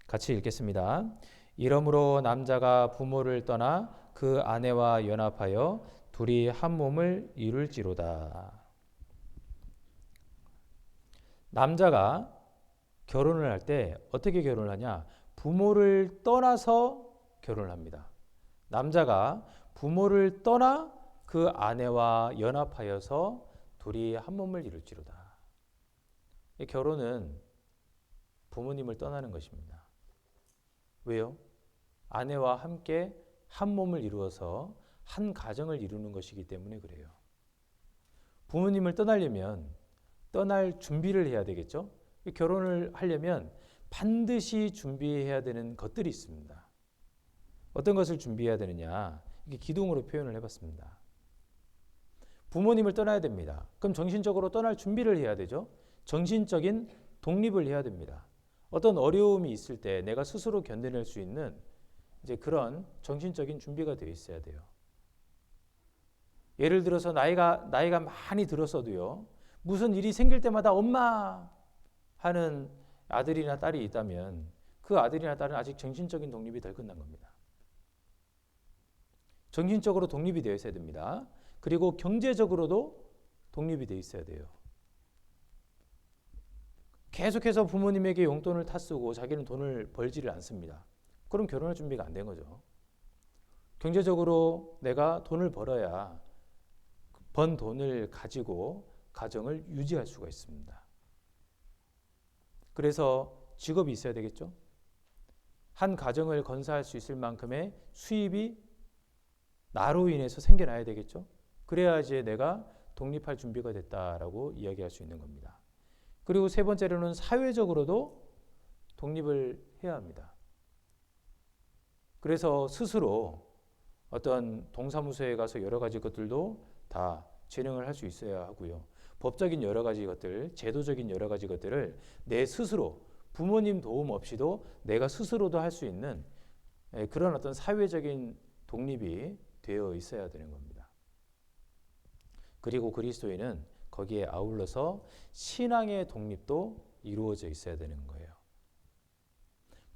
같이 읽겠습니다. 이러므로 남자가 부모를 떠나 그 아내와 연합하여 둘이 한 몸을 이룰지로다. 남자가 결혼을 할 때 어떻게 결혼을 하냐? 부모를 떠나서 결혼을 합니다. 남자가 부모를 떠나 그 아내와 연합하여서 둘이 한 몸을 이룰지로다. 결혼은 부모님을 떠나는 것입니다. 왜요? 아내와 함께 한 몸을 이루어서 한 가정을 이루는 것이기 때문에 그래요. 부모님을 떠나려면 떠날 준비를 해야 되겠죠? 결혼을 하려면 반드시 준비해야 되는 것들이 있습니다. 어떤 것을 준비해야 되느냐? 이게 기둥으로 표현을 해봤습니다. 부모님을 떠나야 됩니다. 그럼 정신적으로 떠날 준비를 해야 되죠? 정신적인 독립을 해야 됩니다. 어떤 어려움이 있을 때 내가 스스로 견뎌낼 수 있는 이제 그런 정신적인 준비가 되어 있어야 돼요. 예를 들어서 나이가 많이 들었어도요. 무슨 일이 생길 때마다 엄마 하는 아들이나 딸이 있다면 그 아들이나 딸은 아직 정신적인 독립이 덜 끝난 겁니다. 정신적으로 독립이 되어 있어야 됩니다. 그리고 경제적으로도 독립이 되어 있어야 돼요. 계속해서 부모님에게 용돈을 타쓰고 자기는 돈을 벌지를 않습니다. 그럼 결혼할 준비가 안 된 거죠. 경제적으로 내가 돈을 벌어야 번 돈을 가지고 가정을 유지할 수가 있습니다. 그래서 직업이 있어야 되겠죠. 한 가정을 건사할 수 있을 만큼의 수입이 나로 인해서 생겨나야 되겠죠. 그래야지 내가 독립할 준비가 됐다라고 이야기할 수 있는 겁니다. 그리고 세 번째로는 사회적으로도 독립을 해야 합니다. 그래서 스스로 어떤 동사무소에 가서 여러 가지 것들도 다 진행을 할 수 있어야 하고요. 법적인 여러 가지 것들, 제도적인 여러 가지 것들을 내 스스로 부모님 도움 없이도 내가 스스로도 할 수 있는 그런 어떤 사회적인 독립이 되어 있어야 되는 겁니다. 그리고 그리스도인은 거기에 아울러서 신앙의 독립도 이루어져 있어야 되는 거예요.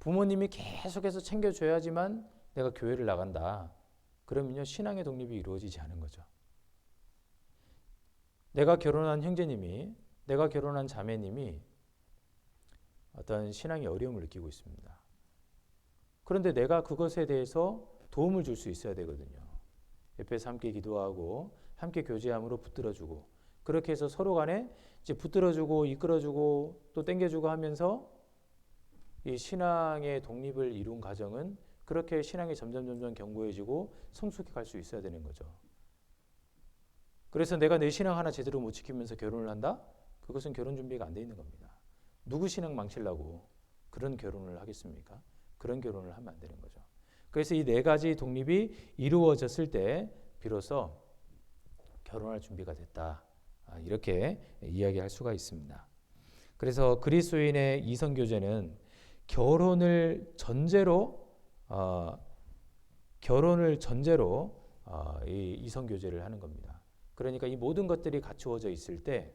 부모님이 계속해서 챙겨줘야지만 내가 교회를 나간다. 그러면요, 신앙의 독립이 이루어지지 않은 거죠. 내가 결혼한 형제님이, 내가 결혼한 자매님이 어떤 신앙의 어려움을 느끼고 있습니다. 그런데 내가 그것에 대해서 도움을 줄 수 있어야 되거든요. 옆에서 함께 기도하고 함께 교제함으로 붙들어주고 그렇게 해서 서로 간에 이제 붙들어주고 이끌어주고 또 땡겨주고 하면서 이 신앙의 독립을 이룬 가정은 그렇게 신앙이 점점 견고해지고 성숙해 갈 수 있어야 되는 거죠. 그래서 내가 내 신앙 하나 제대로 못 지키면서 결혼을 한다? 그것은 결혼 준비가 안 돼 있는 겁니다. 누구 신앙 망치려고 그런 결혼을 하겠습니까? 그런 결혼을 하면 안 되는 거죠. 그래서 이 네 가지 독립이 이루어졌을 때 비로소 결혼할 준비가 됐다. 이렇게 이야기할 수가 있습니다. 그래서 그리스도인의 이성교제는 결혼을 전제로 이 이성교제를 하는 겁니다. 그러니까 이 모든 것들이 갖추어져 있을 때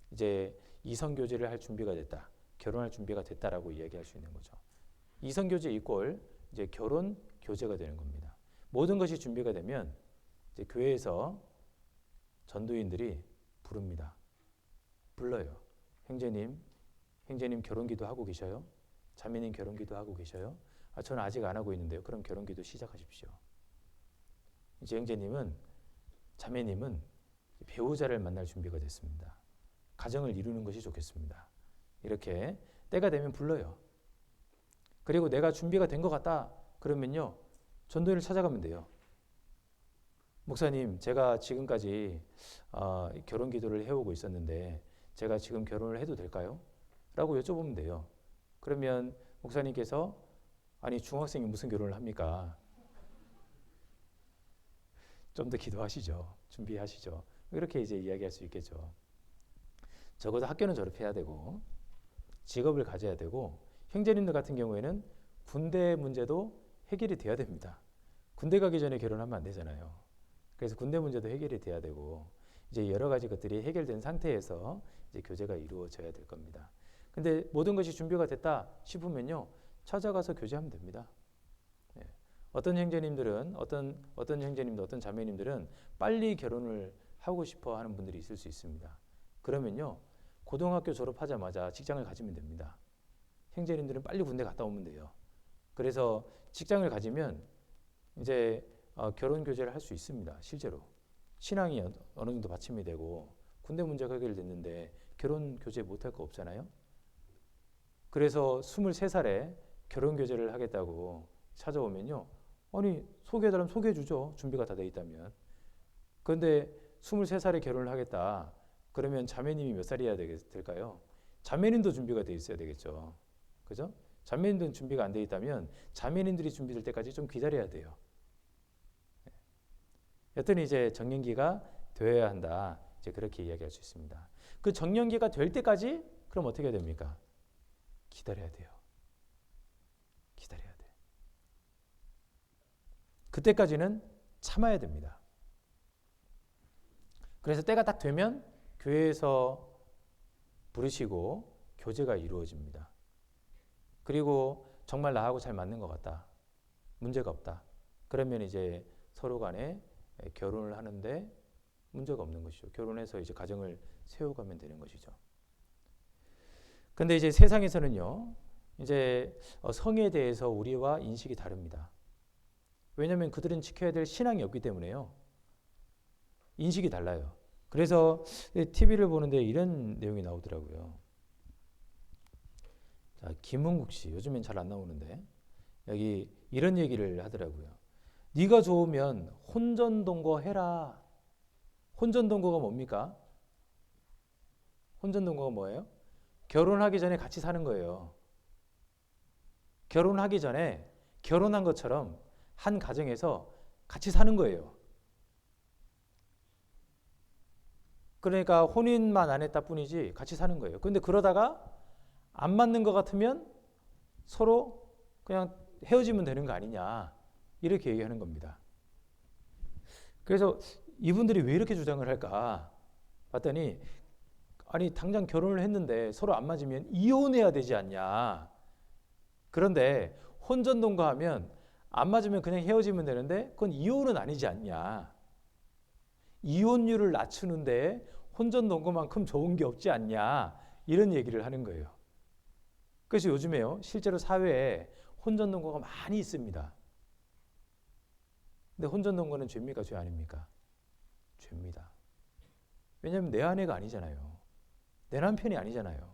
이제 이성교제를 할 준비가 됐다, 결혼할 준비가 됐다라고 이야기할 수 있는 거죠. 이성교제 이꼴 이제 결혼 교제가 되는 겁니다. 모든 것이 준비가 되면 이제 교회에서 전도인들이 부릅니다. 불러요. 형제님 결혼기도 하고 계셔요? 자매님 결혼기도 하고 계셔요? 저는 아직 안 하고 있는데요. 그럼 결혼기도 시작하십시오. 이제 형제님은, 자매님은 배우자를 만날 준비가 됐습니다. 가정을 이루는 것이 좋겠습니다. 이렇게 때가 되면 불러요. 그리고 내가 준비가 된 것 같다 그러면요, 전도인을 찾아가면 돼요. 목사님, 제가 지금까지 결혼 기도를 해오고 있었는데 제가 지금 결혼을 해도 될까요? 라고 여쭤보면 돼요. 그러면 목사님께서 아니 중학생이 무슨 결혼을 합니까? 좀 더 기도하시죠. 준비하시죠. 이렇게 이제 이야기할 수 있겠죠. 적어도 학교는 졸업해야 되고 직업을 가져야 되고, 형제님들 같은 경우에는 군대 문제도 해결이 돼야 됩니다. 군대 가기 전에 결혼하면 안 되잖아요. 그래서 군대 문제도 해결이 돼야 되고 이제 여러 가지 것들이 해결된 상태에서 이제 교제가 이루어져야 될 겁니다. 근데 모든 것이 준비가 됐다 싶으면요, 찾아가서 교제하면 됩니다. 네. 어떤 형제님들은 어떤 자매님들은 빨리 결혼을 하고 싶어 하는 분들이 있을 수 있습니다. 그러면요, 고등학교 졸업하자마자 직장을 가지면 됩니다. 형제님들은 빨리 군대 갔다 오면 돼요. 그래서 직장을 가지면 이제 결혼 교제를 할 수 있습니다. 실제로 신앙이 어느 정도 받침이 되고 군대 문제가 해결됐는데 결혼 교제 못할 거 없잖아요. 그래서 23살에 결혼 교제를 하겠다고 찾아오면요, 아니 소개해달라면 소개해주죠. 준비가 다 돼 있다면. 그런데 23살에 결혼을 하겠다 그러면 자매님이 몇 살이어야 될까요? 자매님도 준비가 돼 있어야 되겠죠. 그죠? 자매님들은 준비가 안 돼 있다면 자매님들이 준비될 때까지 좀 기다려야 돼요. 여튼 이제 정년기가 되어야 한다. 이제 그렇게 이야기할 수 있습니다. 그 정년기가 될 때까지 그럼 어떻게 해야 됩니까? 기다려야 돼요. 기다려야 돼. 그때까지는 참아야 됩니다. 그래서 때가 딱 되면 교회에서 부르시고 교제가 이루어집니다. 그리고 정말 나하고 잘 맞는 것 같다. 문제가 없다. 그러면 이제 서로 간에 결혼을 하는데 문제가 없는 것이죠. 결혼해서 이제 가정을 세워가면 되는 것이죠. 근데 이제 세상에서는요, 이제 성에 대해서 우리와 인식이 다릅니다. 왜냐하면 그들은 지켜야 될 신앙이 없기 때문에요. 인식이 달라요. 그래서 TV를 보는데 이런 내용이 나오더라고요. 자, 김은국 씨, 요즘엔 잘 안 나오는데 여기 이런 얘기를 하더라고요. 네가 좋으면 혼전동거 해라. 혼전동거가 뭡니까? 혼전동거가 뭐예요? 결혼하기 전에 같이 사는 거예요. 결혼하기 전에 결혼한 것처럼 한 가정에서 같이 사는 거예요. 그러니까 혼인만 안 했다 뿐이지 같이 사는 거예요. 그런데 그러다가 안 맞는 것 같으면 서로 그냥 헤어지면 되는 거 아니냐, 이렇게 얘기하는 겁니다. 그래서 이분들이 왜 이렇게 주장을 할까 봤더니, 아니 당장 결혼을 했는데 서로 안 맞으면 이혼해야 되지 않냐. 그런데 혼전동거하면 안 맞으면 그냥 헤어지면 되는데 그건 이혼은 아니지 않냐. 이혼율을 낮추는데 혼전동거만큼 좋은 게 없지 않냐, 이런 얘기를 하는 거예요. 그래서 요즘에요, 실제로 사회에 혼전동거가 많이 있습니다. 근데 혼전동거는 죄입니까, 죄 아닙니까? 죄입니다. 왜냐하면 내 아내가 아니잖아요. 내 남편이 아니잖아요.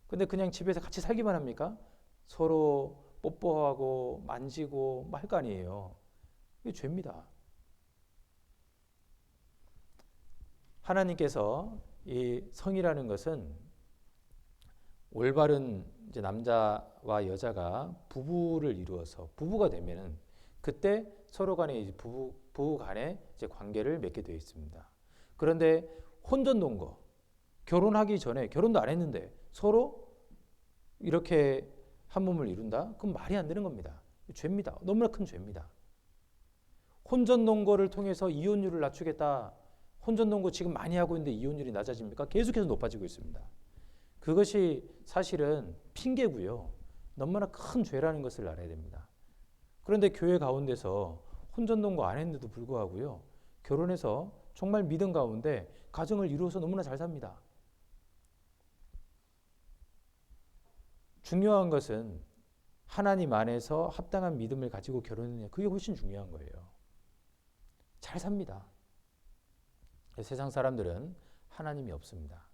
근데 그냥 집에서 같이 살기만 합니까? 서로 뽀뽀하고 만지고 할 거 아니에요. 이게 죄입니다. 하나님께서 이 성이라는 것은 올바른 이제 남자와 여자가 부부를 이루어서 부부가 되면은 그때 서로 간에 이제 부부 간에 이제 관계를 맺게 되어 있습니다. 그런데 혼전 동거, 결혼하기 전에 결혼도 안 했는데 서로 이렇게 한 몸을 이룬다? 그건 말이 안 되는 겁니다. 죄입니다. 너무나 큰 죄입니다. 혼전 동거를 통해서 이혼율을 낮추겠다. 혼전 동거 지금 많이 하고 있는데 이혼율이 낮아집니까? 계속해서 높아지고 있습니다. 그것이 사실은 핑계고요. 너무나 큰 죄라는 것을 알아야 됩니다. 그런데 교회 가운데서 혼전 동거 안 했는데도 불구하고요. 결혼해서 정말 믿음 가운데 가정을 이루어서 너무나 잘 삽니다. 중요한 것은 하나님 안에서 합당한 믿음을 가지고 결혼했느냐. 그게 훨씬 중요한 거예요. 잘 삽니다. 세상 사람들은 하나님이 없습니다.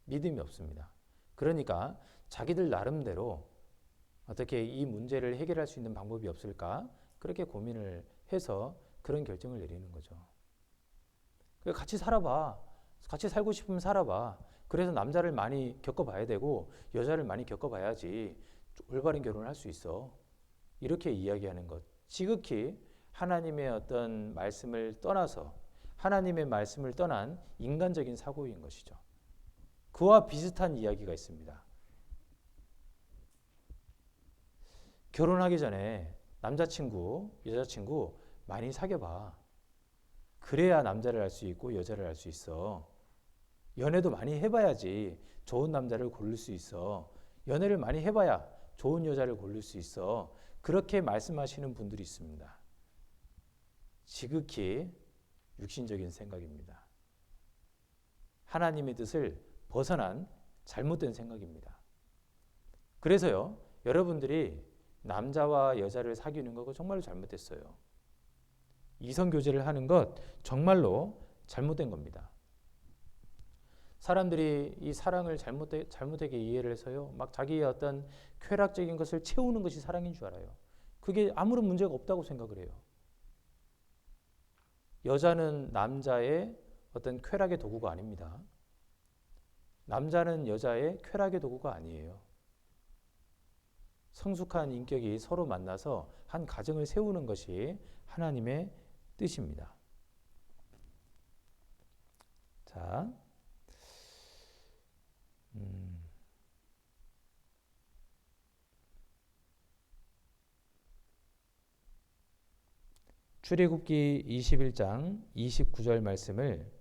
믿음이 없습니다. 그러니까 자기들 나름대로 어떻게 이 문제를 해결할 수 있는 방법이 없을까? 그렇게 고민을 해서 그런 결정을 내리는 거죠. 같이 살아봐. 같이 살고 싶으면 살아봐. 그래서 남자를 많이 겪어봐야 되고 여자를 많이 겪어봐야지 올바른 결혼을 할 수 있어. 이렇게 이야기하는 것. 지극히 하나님의 어떤 말씀을 떠나서 하나님의 말씀을 떠난 인간적인 사고인 것이죠. 그와 비슷한 이야기가 있습니다. 결혼하기 전에 남자친구, 여자친구 많이 사귀어봐. 그래야 남자를 알 수 있고 여자를 알 수 있어. 연애도 많이 해봐야지 좋은 남자를 고를 수 있어. 연애를 많이 해봐야 좋은 여자를 고를 수 있어. 그렇게 말씀하시는 분들이 있습니다. 지극히 육신적인 생각입니다. 하나님의 뜻을 벗어난 잘못된 생각입니다. 그래서요, 여러분들이 남자와 여자를 사귀는 거 정말로 잘못됐어요. 이성교제를 하는 것 정말로 잘못된 겁니다. 사람들이 이 사랑을 잘못되게 이해를 해서요, 막 자기의 어떤 쾌락적인 것을 채우는 것이 사랑인 줄 알아요. 그게 아무런 문제가 없다고 생각을 해요. 여자는 남자의 어떤 쾌락의 도구가 아닙니다. 남자는 여자의 쾌락의 도구가 아니에요. 성숙한 인격이 서로 만나서 한 가정을 세우는 것이 하나님의 뜻입니다. 자, 출애굽기 21장 29절 말씀을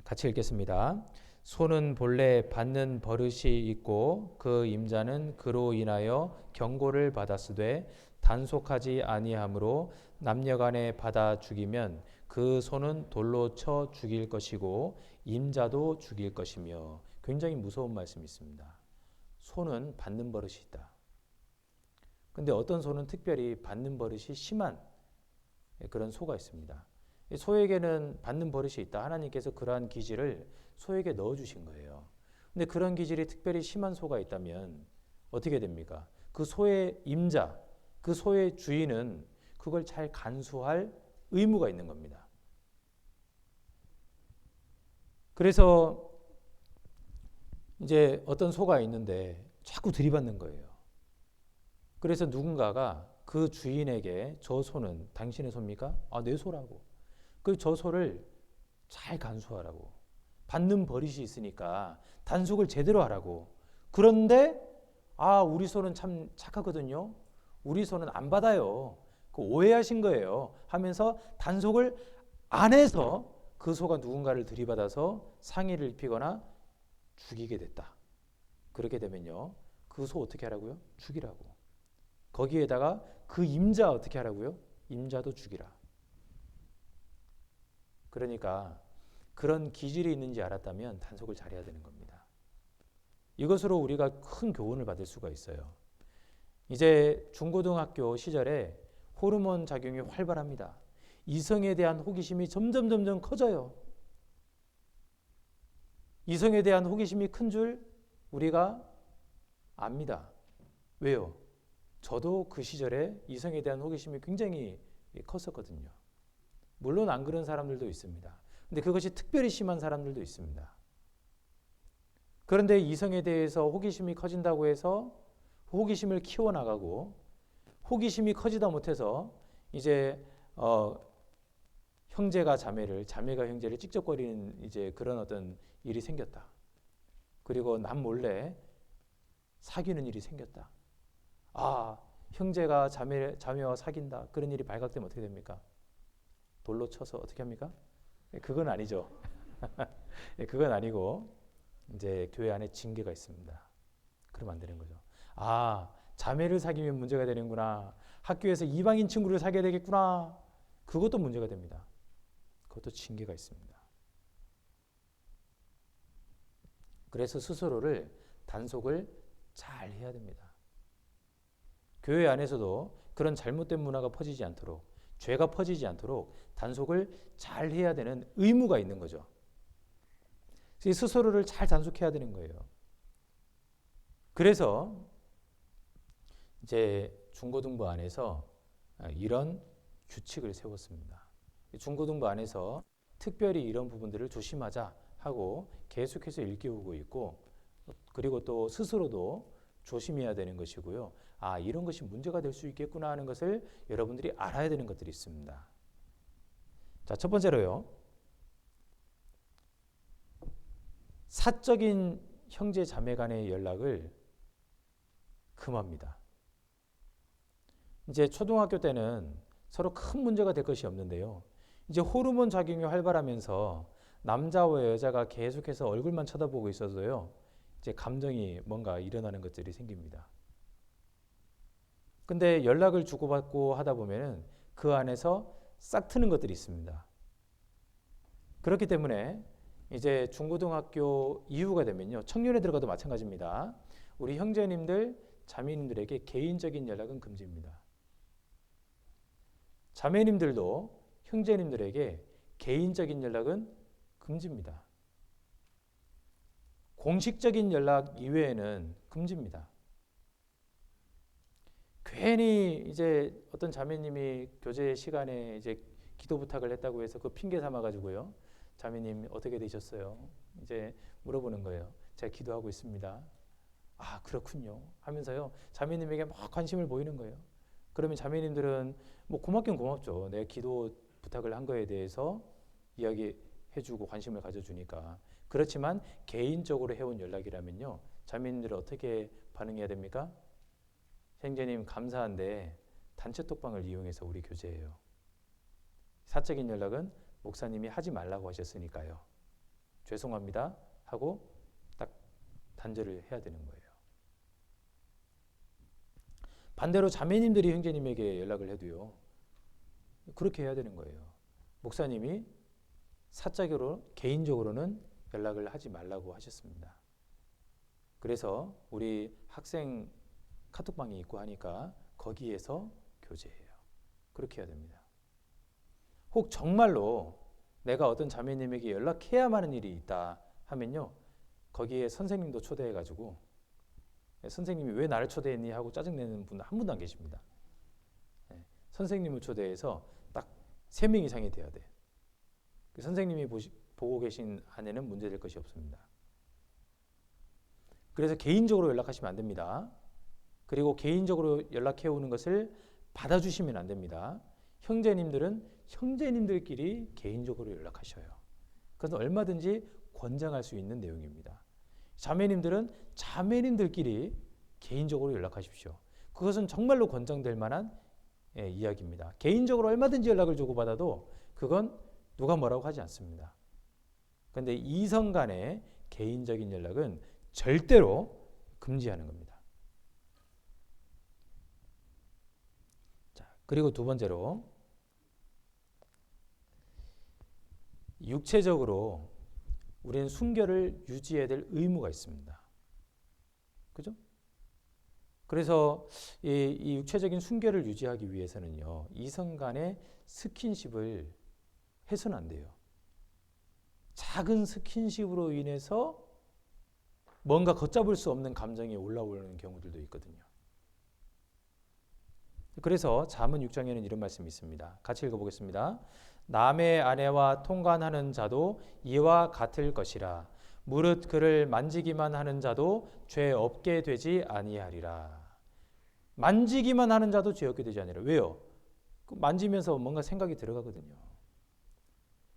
같이 읽겠습니다. 소는 본래 받는 버릇이 있고 그 임자는 그로 인하여 경고를 받았으되 단속하지 아니하므로 남녀간에 받아 죽이면 그 소는 돌로 쳐 죽일 것이고 임자도 죽일 것이며. 굉장히 무서운 말씀이 있습니다. 소는 받는 버릇이 있다. 근데 어떤 소는 특별히 받는 버릇이 심한 그런 소가 있습니다. 소에게는 받는 버릇이 있다. 하나님께서 그러한 기질을 소에게 넣어주신 거예요. 근데 그런 기질이 특별히 심한 소가 있다면 어떻게 됩니까? 그 소의 임자, 그 소의 주인은 그걸 잘 간수할 의무가 있는 겁니다. 그래서 이제 어떤 소가 있는데 자꾸 들이받는 거예요. 그래서 누군가가 그 주인에게 저 소는 당신의 소입니까? 아, 내 소라고. 그 저 소를 잘 간수하라고. 받는 버릇이 있으니까 단속을 제대로 하라고. 그런데 우리 소는 참 착하거든요. 우리 소는 안 받아요. 그 오해하신 거예요. 하면서 단속을 안 해서 그 소가 누군가를 들이받아서 상해를 입히거나 죽이게 됐다. 그렇게 되면요, 그 소 어떻게 하라고요? 죽이라고. 거기에다가 그 임자 어떻게 하라고요? 임자도 죽이라. 그러니까 그런 기질이 있는지 알았다면 단속을 잘해야 되는 겁니다. 이것으로 우리가 큰 교훈을 받을 수가 있어요. 이제 중고등학교 시절에 호르몬 작용이 활발합니다. 이성에 대한 호기심이 점점 커져요. 이성에 대한 호기심이 큰 줄 우리가 압니다. 왜요? 저도 그 시절에 이성에 대한 호기심이 굉장히 컸었거든요. 물론 안 그런 사람들도 있습니다. 근데 그것이 특별히 심한 사람들도 있습니다. 그런데 이성에 대해서 호기심이 커진다고 해서 호기심을 키워나가고 호기심이 커지다 못해서 이제 형제가 자매를, 자매가 형제를 찍적거리는 이제 그런 어떤 일이 생겼다. 그리고 남 몰래 사귀는 일이 생겼다. 아, 형제가 자매와 사귄다. 그런 일이 발각되면 어떻게 됩니까? 돌로 쳐서 어떻게 합니까? 그건 아니죠. 그건 아니고 이제 교회 안에 징계가 있습니다. 그러면 안 되는 거죠. 아, 자매를 사귀면 문제가 되는구나. 학교에서 이방인 친구를 사귀어야 되겠구나. 그것도 문제가 됩니다. 그것도 징계가 있습니다. 그래서 스스로를 단속을 잘 해야 됩니다. 교회 안에서도 그런 잘못된 문화가 퍼지지 않도록, 죄가 퍼지지 않도록 단속을 잘 해야 되는 의무가 있는 거죠. 스스로를 잘 단속해야 되는 거예요. 그래서 이제 중고등부 안에서 이런 규칙을 세웠습니다. 중고등부 안에서 특별히 이런 부분들을 조심하자 하고 계속해서 일깨우고 있고, 그리고 또 스스로도 조심해야 되는 것이고요. 아, 이런 것이 문제가 될 수 있겠구나 하는 것을 여러분들이 알아야 되는 것들이 있습니다. 자, 첫 번째로요. 사적인 형제 자매 간의 연락을 금합니다. 이제 초등학교 때는 서로 큰 문제가 될 것이 없는데요. 이제 호르몬 작용이 활발하면서 남자와 여자가 계속해서 얼굴만 쳐다보고 있어도요, 이제 감정이 뭔가 일어나는 것들이 생깁니다. 근데 연락을 주고받고 하다 보면은 그 안에서 싹 트는 것들이 있습니다. 그렇기 때문에 이제 중고등학교 이후가 되면요, 청년에 들어가도 마찬가지입니다. 우리 형제님들, 자매님들에게 개인적인 연락은 금지입니다. 자매님들도 형제님들에게 개인적인 연락은 금지입니다. 공식적인 연락 이외에는 금지입니다. 괜히 이제 어떤 자매님이 교제 시간에 이제 기도 부탁을 했다고 해서 그 핑계 삼아 가지고요, 자매님 어떻게 되셨어요? 이제 물어보는 거예요. 제가 기도하고 있습니다. 아, 그렇군요 하면서요, 자매님에게 막 관심을 보이는 거예요. 그러면 자매님들은 뭐 고맙긴 고맙죠. 내가 기도 부탁을 한 거에 대해서 이야기해주고 관심을 가져주니까. 그렇지만 개인적으로 해온 연락이라면요, 자매님들은 어떻게 반응해야 됩니까? 형제님 감사한데 단체톡방을 이용해서 우리 교제해요. 사적인 연락은 목사님이 하지 말라고 하셨으니까요, 죄송합니다 하고 딱 단절을 해야 되는 거예요. 반대로 자매님들이 형제님에게 연락을 해도요, 그렇게 해야 되는 거예요. 목사님이 사적으로, 개인적으로는 연락을 하지 말라고 하셨습니다. 그래서 우리 학생 카톡방이 있고 하니까 거기에서 교제해요. 그렇게 해야 됩니다. 혹 정말로 내가 어떤 자매님에게 연락해야만 하는 일이 있다 하면요, 거기에 선생님도 초대해가지고, 선생님이 왜 나를 초대했니 하고 짜증내는 분 한 분도 안 계십니다. 선생님을 초대해서 딱 3명 이상이 돼야 돼. 선생님이 보고 계신 안에는 문제될 것이 없습니다. 그래서 개인적으로 연락하시면 안 됩니다. 그리고 개인적으로 연락해 오는 것을 받아주시면 안 됩니다. 형제님들은 형제님들끼리 개인적으로 연락하셔요. 그래서 얼마든지 권장할 수 있는 내용입니다. 자매님들은 자매님들끼리 개인적으로 연락하십시오. 그것은 정말로 권장될 만한 이야기입니다. 개인적으로 얼마든지 연락을 주고받아도 그건 누가 뭐라고 하지 않습니다. 그런데 이성 간의 개인적인 연락은 절대로 금지하는 겁니다. 자, 그리고 두 번째로, 육체적으로 우리는 순결을 유지해야 될 의무가 있습니다. 그죠? 그래서 이 육체적인 순결을 유지하기 위해서는요, 이성 간의 스킨십을 해서는 안 돼요. 작은 스킨십으로 인해서 뭔가 걷잡을 수 없는 감정이 올라오는 경우들도 있거든요. 그래서 잠언 6장에는 이런 말씀이 있습니다. 같이 읽어보겠습니다. 남의 아내와 통관하는 자도 이와 같을 것이라. 무릇 그를 만지기만 하는 자도 죄 없게 되지 아니하리라. 만지기만 하는 자도 죄 없게 되지 아니라. 왜요? 만지면서 뭔가 생각이 들어가거든요.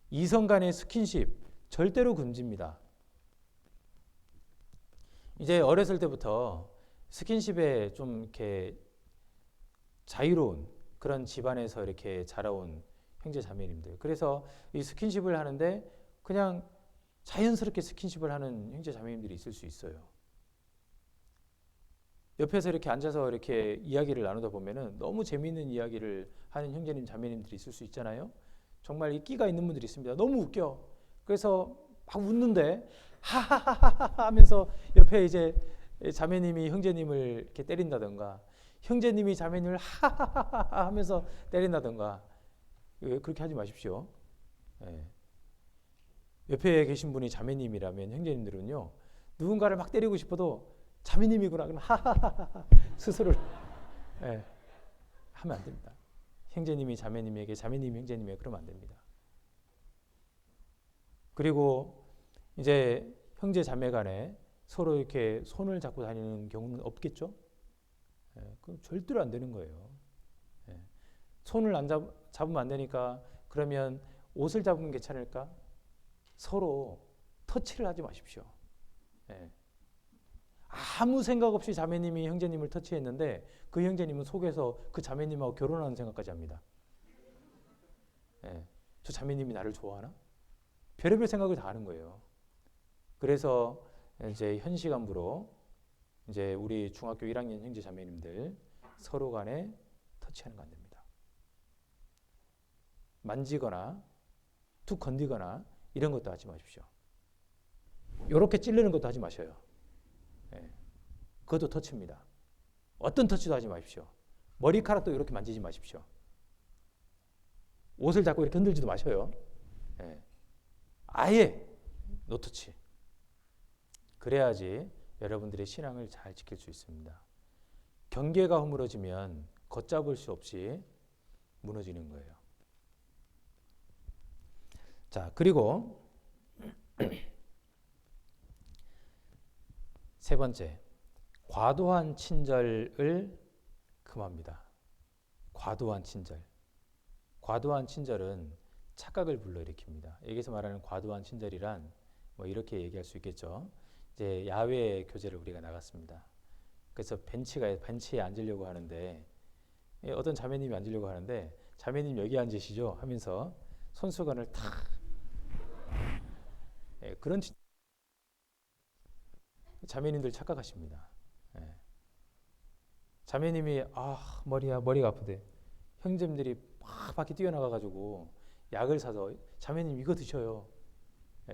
이성 간의 스킨십 절대로 금지입니다. 이제 어렸을 때부터 스킨십에 좀 이렇게 자유로운 그런 집안에서 이렇게 자라온 형제 자매님들. 그래서 이 스킨십을 하는데 그냥 자연스럽게 스킨십을 하는 형제 자매님들이 있을 수 있어요. 옆에서 이렇게 앉아서 이렇게 이야기를 나누다 보면은 너무 재미있는 이야기를 하는 형제님 자매님들이 있을 수 있잖아요. 정말 이 끼가 있는 분들이 있습니다. 너무 웃겨. 그래서 막 웃는데 하하하하 하면서 옆에 이제 자매님이 형제님을 이렇게 때린다던가, 형제님이 자매님을 하하하하 하면서 때린다던가, 그렇게 하지 마십시오. 예. 옆에 계신 분이 자매님이라면 형제님들은요, 누군가를 막 때리고 싶어도 자매님이구나 그럼 하하하하 스스로를 하면 안 됩니다. 형제님이 자매님에게, 자매님이 형제님에게 그러면 안 됩니다. 그리고 이제 형제 자매 간에 서로 이렇게 손을 잡고 다니는 경우는 없겠죠? 그럼 절대로 안 되는 거예요. 손을 안 잡으면 안 되니까 그러면 옷을 잡으면 괜찮을까? 서로 터치를 하지 마십시오. 아무 생각 없이 자매님이 형제님을 터치했는데 그 형제님은 속에서 그 자매님하고 결혼하는 생각까지 합니다. 저 자매님이 나를 좋아하나? 별의별 생각을 다 하는 거예요. 그래서 이제 현 시간부로 이제 우리 중학교 1학년 형제 자매님들 서로 간에 터치하는 거 안 됩니다. 만지거나 툭 건드거나 이런 것도 하지 마십시오. 이렇게 찌르는 것도 하지 마셔요. 그것도 터치입니다. 어떤 터치도 하지 마십시오. 머리카락도 이렇게 만지지 마십시오. 옷을 잡고 이렇게 흔들지도 마셔요. 아예 노터치. 그래야지 여러분들의 신앙을 잘 지킬 수 있습니다. 경계가 허물어지면 걷잡을 수 없이 무너지는 거예요. 자, 그리고 세 번째, 과도한 친절을 금합니다. 과도한 친절. 과도한 친절은 착각을 불러일으킵니다. 여기서 말하는 과도한 친절이란 뭐 이렇게 얘기할 수 있겠죠. 이제 야외 교제를 우리가 나갔습니다. 그래서 벤치에 앉으려고 하는데 어떤 자매님이 앉으려고 하는데 자매님 여기 앉으시죠 하면서 손수건을 탁 그런 자매님들 착각하십니다. 자매님이 머리가 아프대. 형제님들이 막 밖에 뛰어나가가지고 약을 사서 자매님 이거 드셔요.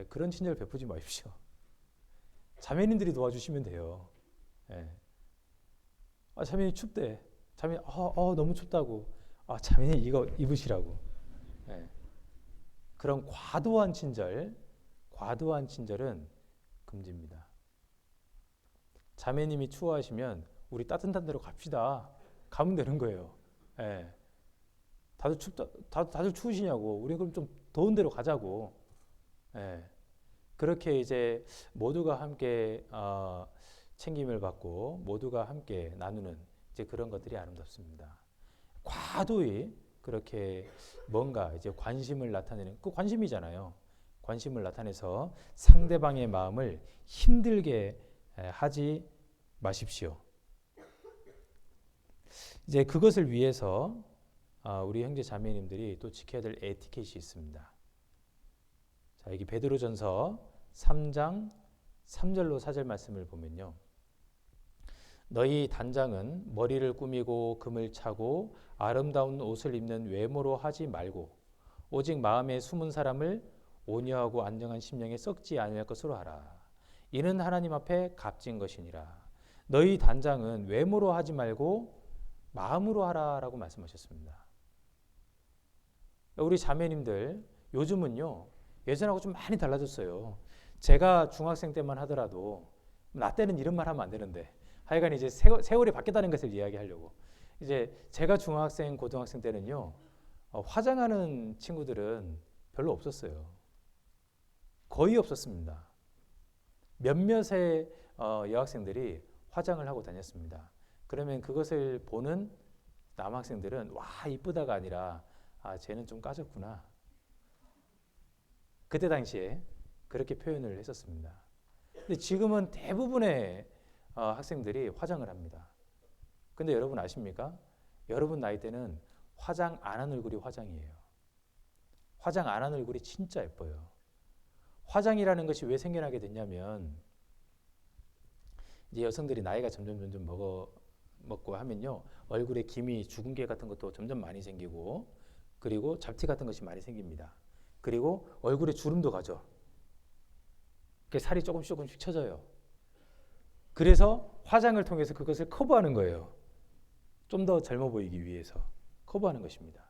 그런 친절 베푸지 마십시오. 자매님들이 도와주시면 돼요. 자매님 춥대. 자매님 너무 춥다고. 자매님 이거 입으시라고. 그런 과도한 친절은 금지입니다. 자매님이 추워하시면 우리 따뜻한 데로 갑시다. 가면 되는 거예요. 다들 추우시냐고. 우리 그럼 좀 더운 데로 가자고. 그렇게 이제 모두가 함께 챙김을 받고 모두가 함께 나누는 이제 그런 것들이 아름답습니다. 과도히 그렇게 뭔가 이제 관심을 나타내는 그 관심이잖아요. 관심을 나타내서 상대방의 마음을 힘들게 하지 마십시오. 이제 그것을 위해서 우리 형제 자매님들이 또 지켜야 될 에티켓이 있습니다. 자, 여기 베드로전서 3장 3절로 4절 말씀을 보면요. 너희 단장은 머리를 꾸미고 금을 차고 아름다운 옷을 입는 외모로 하지 말고 오직 마음에 숨은 사람을 온유하고 안정한 심령에 썩지 않을 것으로 하라. 이는 하나님 앞에 값진 것이니라. 너희 단장은 외모로 하지 말고 마음으로 하라라고 말씀하셨습니다. 우리 자매님들 요즘은요 예전하고 좀 많이 달라졌어요. 제가 중학생 때만 하더라도 나 때는 이런 말 하면 안 되는데 하여간 이제 세월이 바뀌었다는 것을 이야기하려고 이제 제가 중학생 고등학생 때는요 화장하는 친구들은 별로 없었어요. 거의 없었습니다. 몇몇의 여학생들이 화장을 하고 다녔습니다. 그러면 그것을 보는 남학생들은 와 이쁘다가 아니라 아 쟤는 좀 까졌구나. 그때 당시에 그렇게 표현을 했었습니다. 근데 지금은 대부분의 학생들이 화장을 합니다. 근데 여러분 아십니까? 여러분 나이 때는 화장 안 한 얼굴이 화장이에요. 화장 안 한 얼굴이 진짜 예뻐요. 화장이라는 것이 왜 생겨나게 됐냐면 이제 여성들이 나이가 점점 먹고 하면요. 얼굴에 기미, 주근깨 같은 것도 점점 많이 생기고 그리고 잡티 같은 것이 많이 생깁니다. 그리고 얼굴에 주름도 가죠. 살이 조금씩 쳐져요. 그래서 화장을 통해서 그것을 커버하는 거예요. 좀 더 젊어 보이기 위해서 커버하는 것입니다.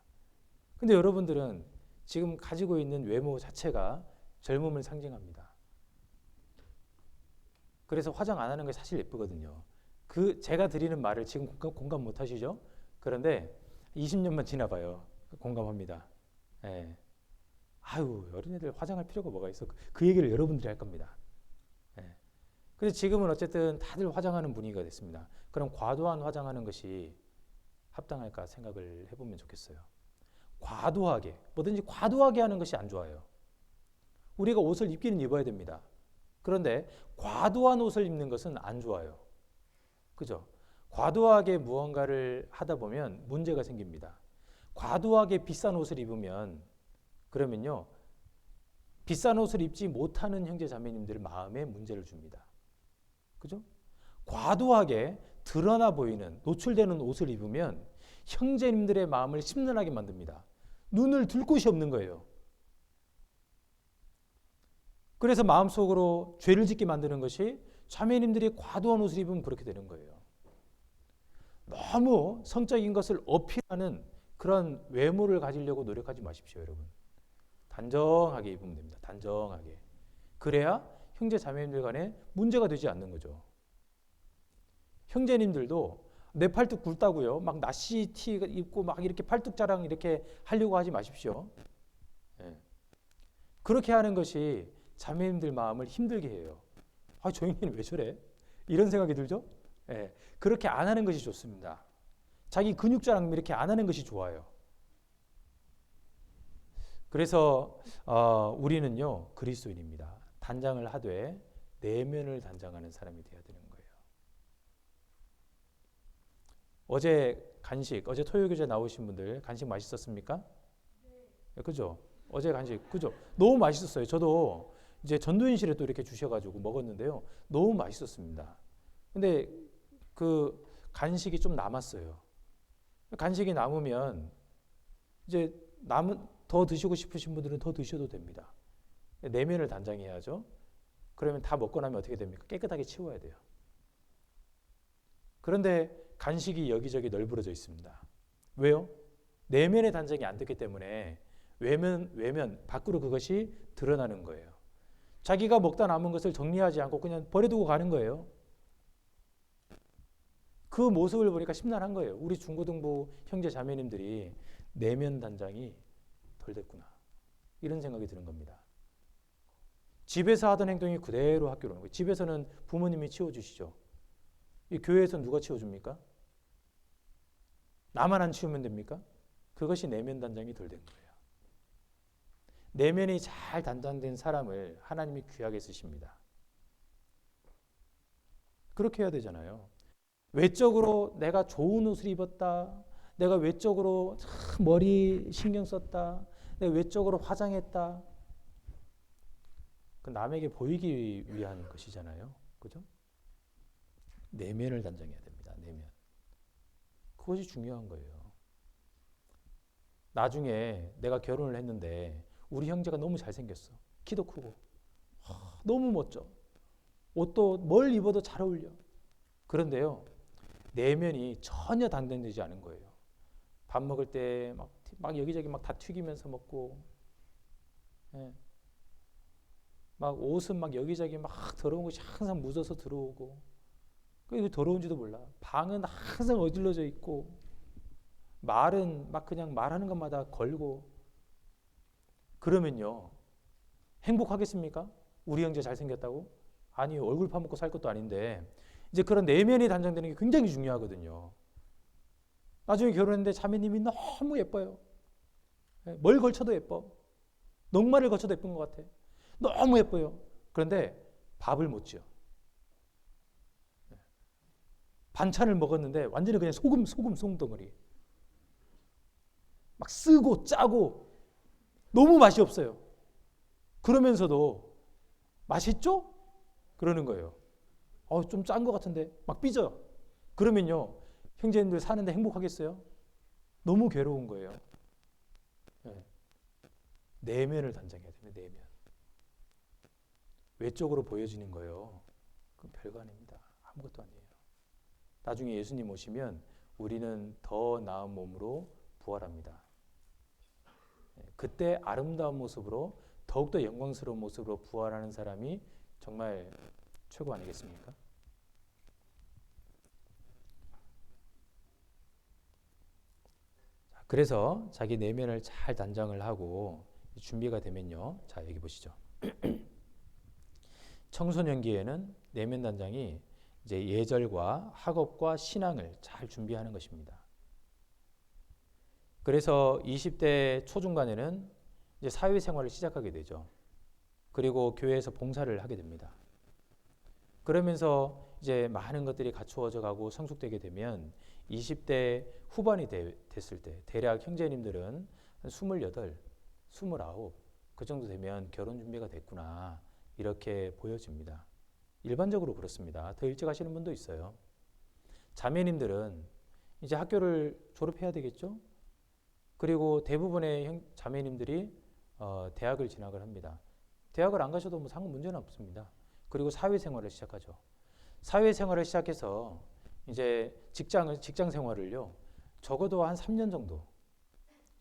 근데 여러분들은 지금 가지고 있는 외모 자체가 젊음을 상징합니다. 그래서 화장 안 하는 게 사실 예쁘거든요. 제가 드리는 말을 지금 공감 못 하시죠? 그런데 20년만 지나봐요. 공감합니다. 예. 아유, 어린애들 화장할 필요가 뭐가 있어. 그 얘기를 여러분들이 할 겁니다. 예. 그래서 지금은 어쨌든 다들 화장하는 분위기가 됐습니다. 그럼 과도한 화장하는 것이 합당할까 생각을 해보면 좋겠어요. 과도하게, 뭐든지 과도하게 하는 것이 안 좋아요. 우리가 옷을 입기는 입어야 됩니다. 그런데 과도한 옷을 입는 것은 안 좋아요. 그죠? 과도하게 무언가를 하다 보면 문제가 생깁니다. 과도하게 비싼 옷을 입으면 그러면요. 비싼 옷을 입지 못하는 형제 자매님들 마음에 문제를 줍니다. 그죠? 과도하게 드러나 보이는 노출되는 옷을 입으면 형제님들의 마음을 심란하게 만듭니다. 눈을 둘 곳이 없는 거예요. 그래서 마음속으로 죄를 짓게 만드는 것이 자매님들이 과도한 옷을 입으면 그렇게 되는 거예요. 너무 성적인 것을 어필하는 그런 외모를 가지려고 노력하지 마십시오, 여러분. 단정하게 입으면 됩니다. 단정하게. 그래야 형제 자매님들 간에 문제가 되지 않는 거죠. 형제님들도 내 팔뚝 굵다고요. 막 나시 티 입고 막 이렇게 팔뚝 자랑 이렇게 하려고 하지 마십시오. 예. 그렇게 하는 것이 자매님들 마음을 힘들게 해요. 아, 저 형님 왜 저래? 이런 생각이 들죠? 예. 그렇게 안 하는 것이 좋습니다. 자기 근육 자랑 이렇게 안 하는 것이 좋아요. 그래서 우리는요 그리스도인입니다. 단장을 하되 내면을 단장하는 사람이 되어야 되는 거예요. 어제 토요교제 나오신 분들 간식 맛있었습니까? 네. 그죠? 어제 간식 그죠? 너무 맛있었어요. 저도 이제 전도인실에 또 이렇게 주셔가지고 먹었는데요. 너무 맛있었습니다. 근데 그 간식이 좀 남았어요. 간식이 남으면 이제 더 드시고 싶으신 분들은 더 드셔도 됩니다. 내면을 단장해야죠. 그러면 다 먹고 나면 어떻게 됩니까? 깨끗하게 치워야 돼요. 그런데 간식이 여기저기 널브러져 있습니다. 왜요? 내면의 단장이 안 됐기 때문에 외면 밖으로 그것이 드러나는 거예요. 자기가 먹다 남은 것을 정리하지 않고 그냥 버려두고 가는 거예요. 그 모습을 보니까 심란한 거예요. 우리 중고등부 형제 자매님들이 내면 단장이 덜 됐구나. 이런 생각이 드는 겁니다. 집에서 하던 행동이 그대로 학교로 오는 거예요. 집에서는 부모님이 치워주시죠. 이 교회에서 누가 치워줍니까? 나만 안 치우면 됩니까? 그것이 내면 단장이 덜 된 거예요. 내면이 잘 단장된 사람을 하나님이 귀하게 쓰십니다. 그렇게 해야 되잖아요. 외적으로 내가 좋은 옷을 입었다. 내가 외적으로 머리 신경 썼다. 내가 외적으로 화장했다. 그 남에게 보이기 위한 것이잖아요. 그죠? 내면을 단장해야 됩니다. 내면. 그것이 중요한 거예요. 나중에 내가 결혼을 했는데 우리 형제가 너무 잘생겼어. 키도 크고 너무 멋져. 옷도 뭘 입어도 잘 어울려. 그런데요. 내면이 전혀 단단되지 않은 거예요. 밥 먹을 때 막 여기저기 막 다 튀기면서 먹고 예. 막 옷은 막 여기저기 막 더러운 것이 항상 묻어서 들어오고 그 더러운지도 몰라. 방은 항상 어질러져 있고 말은 막 그냥 말하는 것마다 걸고 그러면요. 행복하겠습니까? 우리 형제 잘생겼다고? 아니요. 얼굴 파먹고 살 것도 아닌데 이제 그런 내면이 단정되는 게 굉장히 중요하거든요. 나중에 결혼했는데 자매님이 너무 예뻐요. 뭘 걸쳐도 예뻐. 녹말을 걸쳐도 예쁜 것 같아. 너무 예뻐요. 그런데 밥을 못 지어. 반찬을 먹었는데 완전히 그냥 소금 덩어리. 막 쓰고 짜고 너무 맛이 없어요. 그러면서도 맛있죠? 그러는 거예요. 좀 짠 것 같은데 막 삐져요. 그러면요, 형제님들 사는데 행복하겠어요? 너무 괴로운 거예요. 네. 내면을 단장해야 돼요. 내면. 외적으로 보여지는 거예요. 그건 별거 아닙니다. 아무것도 아니에요. 나중에 예수님 오시면 우리는 더 나은 몸으로 부활합니다. 그때 아름다운 모습으로 더욱더 영광스러운 모습으로 부활하는 사람이 정말 최고 아니겠습니까? 그래서 자기 내면을 잘 단장을 하고 준비가 되면요. 자, 여기 보시죠. 청소년기에는 내면 단장이 이제 예절과 학업과 신앙을 잘 준비하는 것입니다. 그래서 20대 초중반에는 이제 사회생활을 시작하게 되죠. 그리고 교회에서 봉사를 하게 됩니다. 그러면서 이제 많은 것들이 갖추어져 가고 성숙되게 되면 20대 후반이 됐을 때 대략 형제님들은 28, 29 그 정도 되면 결혼 준비가 됐구나 이렇게 보여집니다. 일반적으로 그렇습니다. 더 일찍 하시는 분도 있어요. 자매님들은 이제 학교를 졸업해야 되겠죠? 그리고 대부분의 자매님들이 대학을 진학을 합니다. 대학을 안 가셔도 뭐 문제는 없습니다. 그리고 사회생활을 시작하죠. 사회생활을 시작해서 이제 직장 생활을요, 적어도 한 3년 정도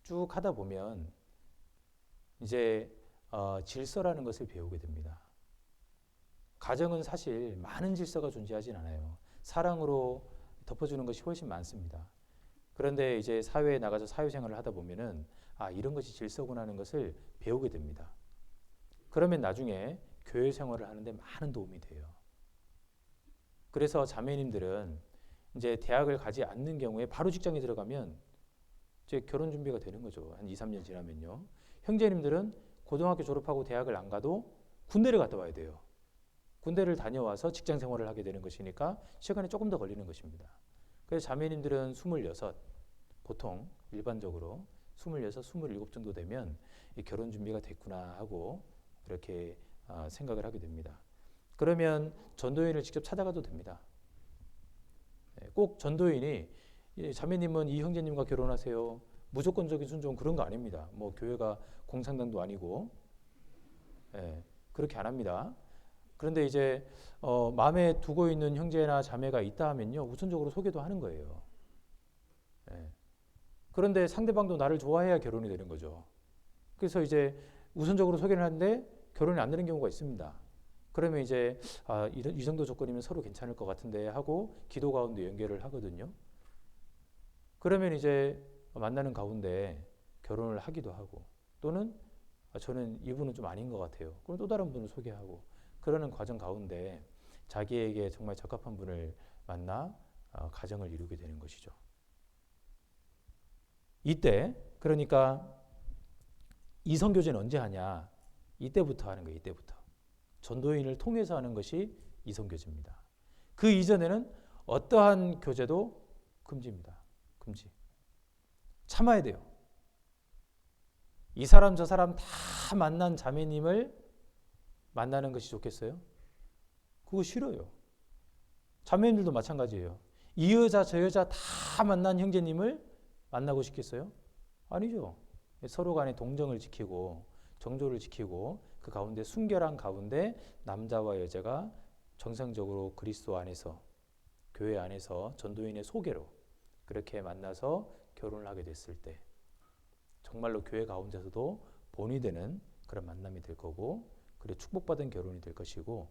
쭉 하다 보면 이제 질서라는 것을 배우게 됩니다. 가정은 사실 많은 질서가 존재하진 않아요. 사랑으로 덮어주는 것이 훨씬 많습니다. 그런데 이제 사회에 나가서 사회생활을 하다 보면은 이런 것이 질서구나 하는 것을 배우게 됩니다. 그러면 나중에 교회 생활을 하는데 많은 도움이 돼요. 그래서 자매님들은 이제 대학을 가지 않는 경우에 바로 직장에 들어가면 이제 결혼 준비가 되는 거죠. 한 2, 3년 지나면요. 형제님들은 고등학교 졸업하고 대학을 안 가도 군대를 갔다 와야 돼요. 군대를 다녀와서 직장 생활을 하게 되는 것이니까 시간이 조금 더 걸리는 것입니다. 그래서 자매님들은 26, 보통 일반적으로 26, 27 정도 되면 이 결혼 준비가 됐구나 하고 그렇게 생각을 하게 됩니다. 그러면 전도인을 직접 찾아가도 됩니다. 꼭 전도인이 자매님은 이 형제님과 결혼하세요. 무조건적인 순종 그런 거 아닙니다. 뭐 교회가 공산당도 아니고 그렇게 안 합니다. 그런데 이제 마음에 두고 있는 형제나 자매가 있다 하면요, 우선적으로 소개도 하는 거예요. 그런데 상대방도 나를 좋아해야 결혼이 되는 거죠. 그래서 이제 우선적으로 소개를 하는데 결혼이 안 되는 경우가 있습니다. 그러면 이제 이 정도 조건이면 서로 괜찮을 것 같은데 하고 기도 가운데 연결을 하거든요. 그러면 이제 만나는 가운데 결혼을 하기도 하고, 또는 저는 이분은 좀 아닌 것 같아요. 그럼 또 다른 분을 소개하고, 그러는 과정 가운데 자기에게 정말 적합한 분을 만나 가정을 이루게 되는 것이죠. 이때 그러니까 이성교제는 언제 하냐? 이때부터 하는 거예요. 이때부터. 전도인을 통해서 하는 것이 이성교제입니다. 그 이전에는 어떠한 교제도 금지입니다. 금지. 참아야 돼요. 이 사람 저 사람 다 만난 자매님을 만나는 것이 좋겠어요? 그거 싫어요. 자매님들도 마찬가지예요. 이 여자 저 여자 다 만난 형제님을 만나고 싶겠어요? 아니죠. 서로 간에 동정을 지키고 정조를 지키고 그 가운데 순결한 가운데 남자와 여자가 정상적으로 그리스도 안에서 교회 안에서 전도인의 소개로 그렇게 만나서 결혼을 하게 됐을 때 정말로 교회 가운데서도 본이 되는 그런 만남이 될 거고, 그리고 축복받은 결혼이 될 것이고,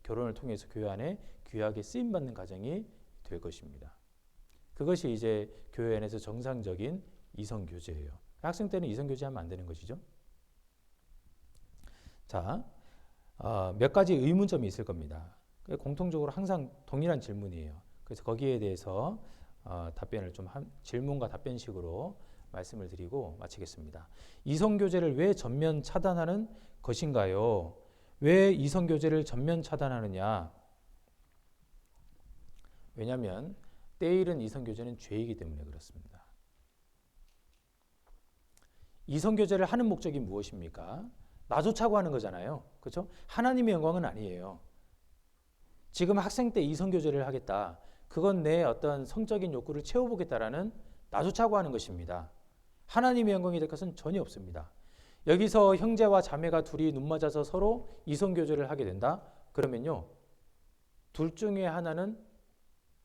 결혼을 통해서 교회 안에 귀하게 쓰임 받는 가정이 될 것입니다. 그것이 이제 교회 안에서 정상적인 이성 교제예요. 학생 때는 이성 교제하면 안 되는 것이죠. 자, 몇 가지 의문점이 있을 겁니다. 공통적으로 항상 동일한 질문이에요. 그래서 거기에 대해서 답변을 좀 질문과 답변식으로 말씀을 드리고 마치겠습니다. 이성교제를 왜 전면 차단하는 것인가요? 왜 이성교제를 전면 차단하느냐? 왜냐하면 때일은 이성교제는 죄이기 때문에 그렇습니다. 이성교제를 하는 목적이 무엇입니까? 나 좋자고 하는 거잖아요. 그렇죠? 하나님의 영광은 아니에요. 지금 학생 때 이성교제를 하겠다. 그건 내 어떤 성적인 욕구를 채워보겠다라는 나 좋자고 하는 것입니다. 하나님의 영광이 될 것은 전혀 없습니다. 여기서 형제와 자매가 둘이 눈 맞아서 서로 이성교제를 하게 된다? 그러면요. 둘 중에 하나는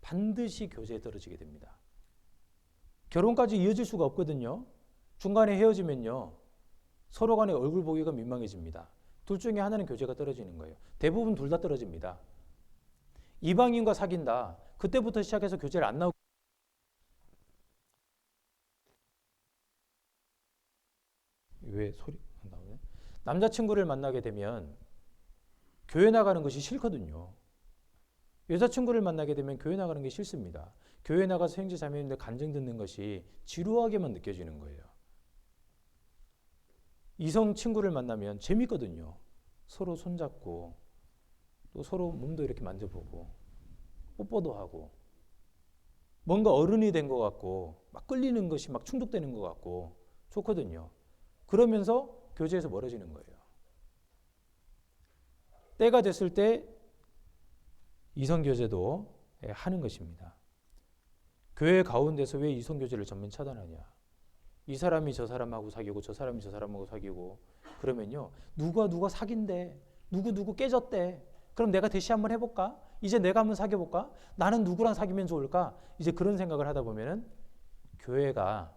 반드시 교제에 떨어지게 됩니다. 결혼까지 이어질 수가 없거든요. 중간에 헤어지면요. 서로 간에 얼굴 보기가 민망해집니다. 둘 중에 하나는 교제가 떨어지는 거예요. 대부분 둘 다 떨어집니다. 이방인과 사귄다. 그때부터 시작해서 교제를 안 나오고 왜 소리 안 나오네? 남자친구를 만나게 되면 교회 나가는 것이 싫거든요. 여자친구를 만나게 되면 교회 나가는 게 싫습니다. 교회 나가서 형제 자매님들 간증 듣는 것이 지루하게만 느껴지는 거예요. 이성 친구를 만나면 재밌거든요. 서로 손잡고 또 서로 몸도 이렇게 만져보고 뽀뽀도 하고 뭔가 어른이 된 것 같고 막 끌리는 것이 막 충족되는 것 같고 좋거든요. 그러면서 교제에서 멀어지는 거예요. 때가 됐을 때 이성교제도 하는 것입니다. 교회 가운데서 왜 이성교제를 전면 차단하냐? 이 사람이 저 사람하고 사귀고 저 사람이 저 사람하고 사귀고 그러면요. 누가 사귄대. 누구 깨졌대. 그럼 내가 대시 한번 해볼까? 이제 내가 한번 사귀어볼까? 나는 누구랑 사귀면 좋을까? 이제 그런 생각을 하다 보면은 교회가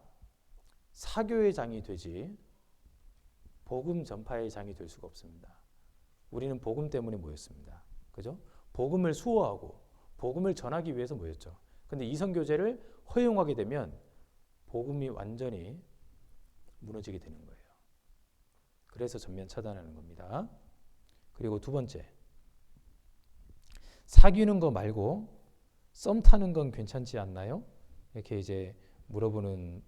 사교의 장이 되지 복음 전파의 장이 될 수가 없습니다. 우리는 복음 때문에 모였습니다. 그죠? 복음을 수호하고 복음을 전하기 위해서 모였죠. 근데 이성교제를 허용하게 되면 복음이 완전히 무너지게 되는 거예요. 그래서 전면 차단하는 겁니다. 그리고 두 번째, 사귀는 거 말고 썸 타는 건 괜찮지 않나요? 이렇게 이제 물어보는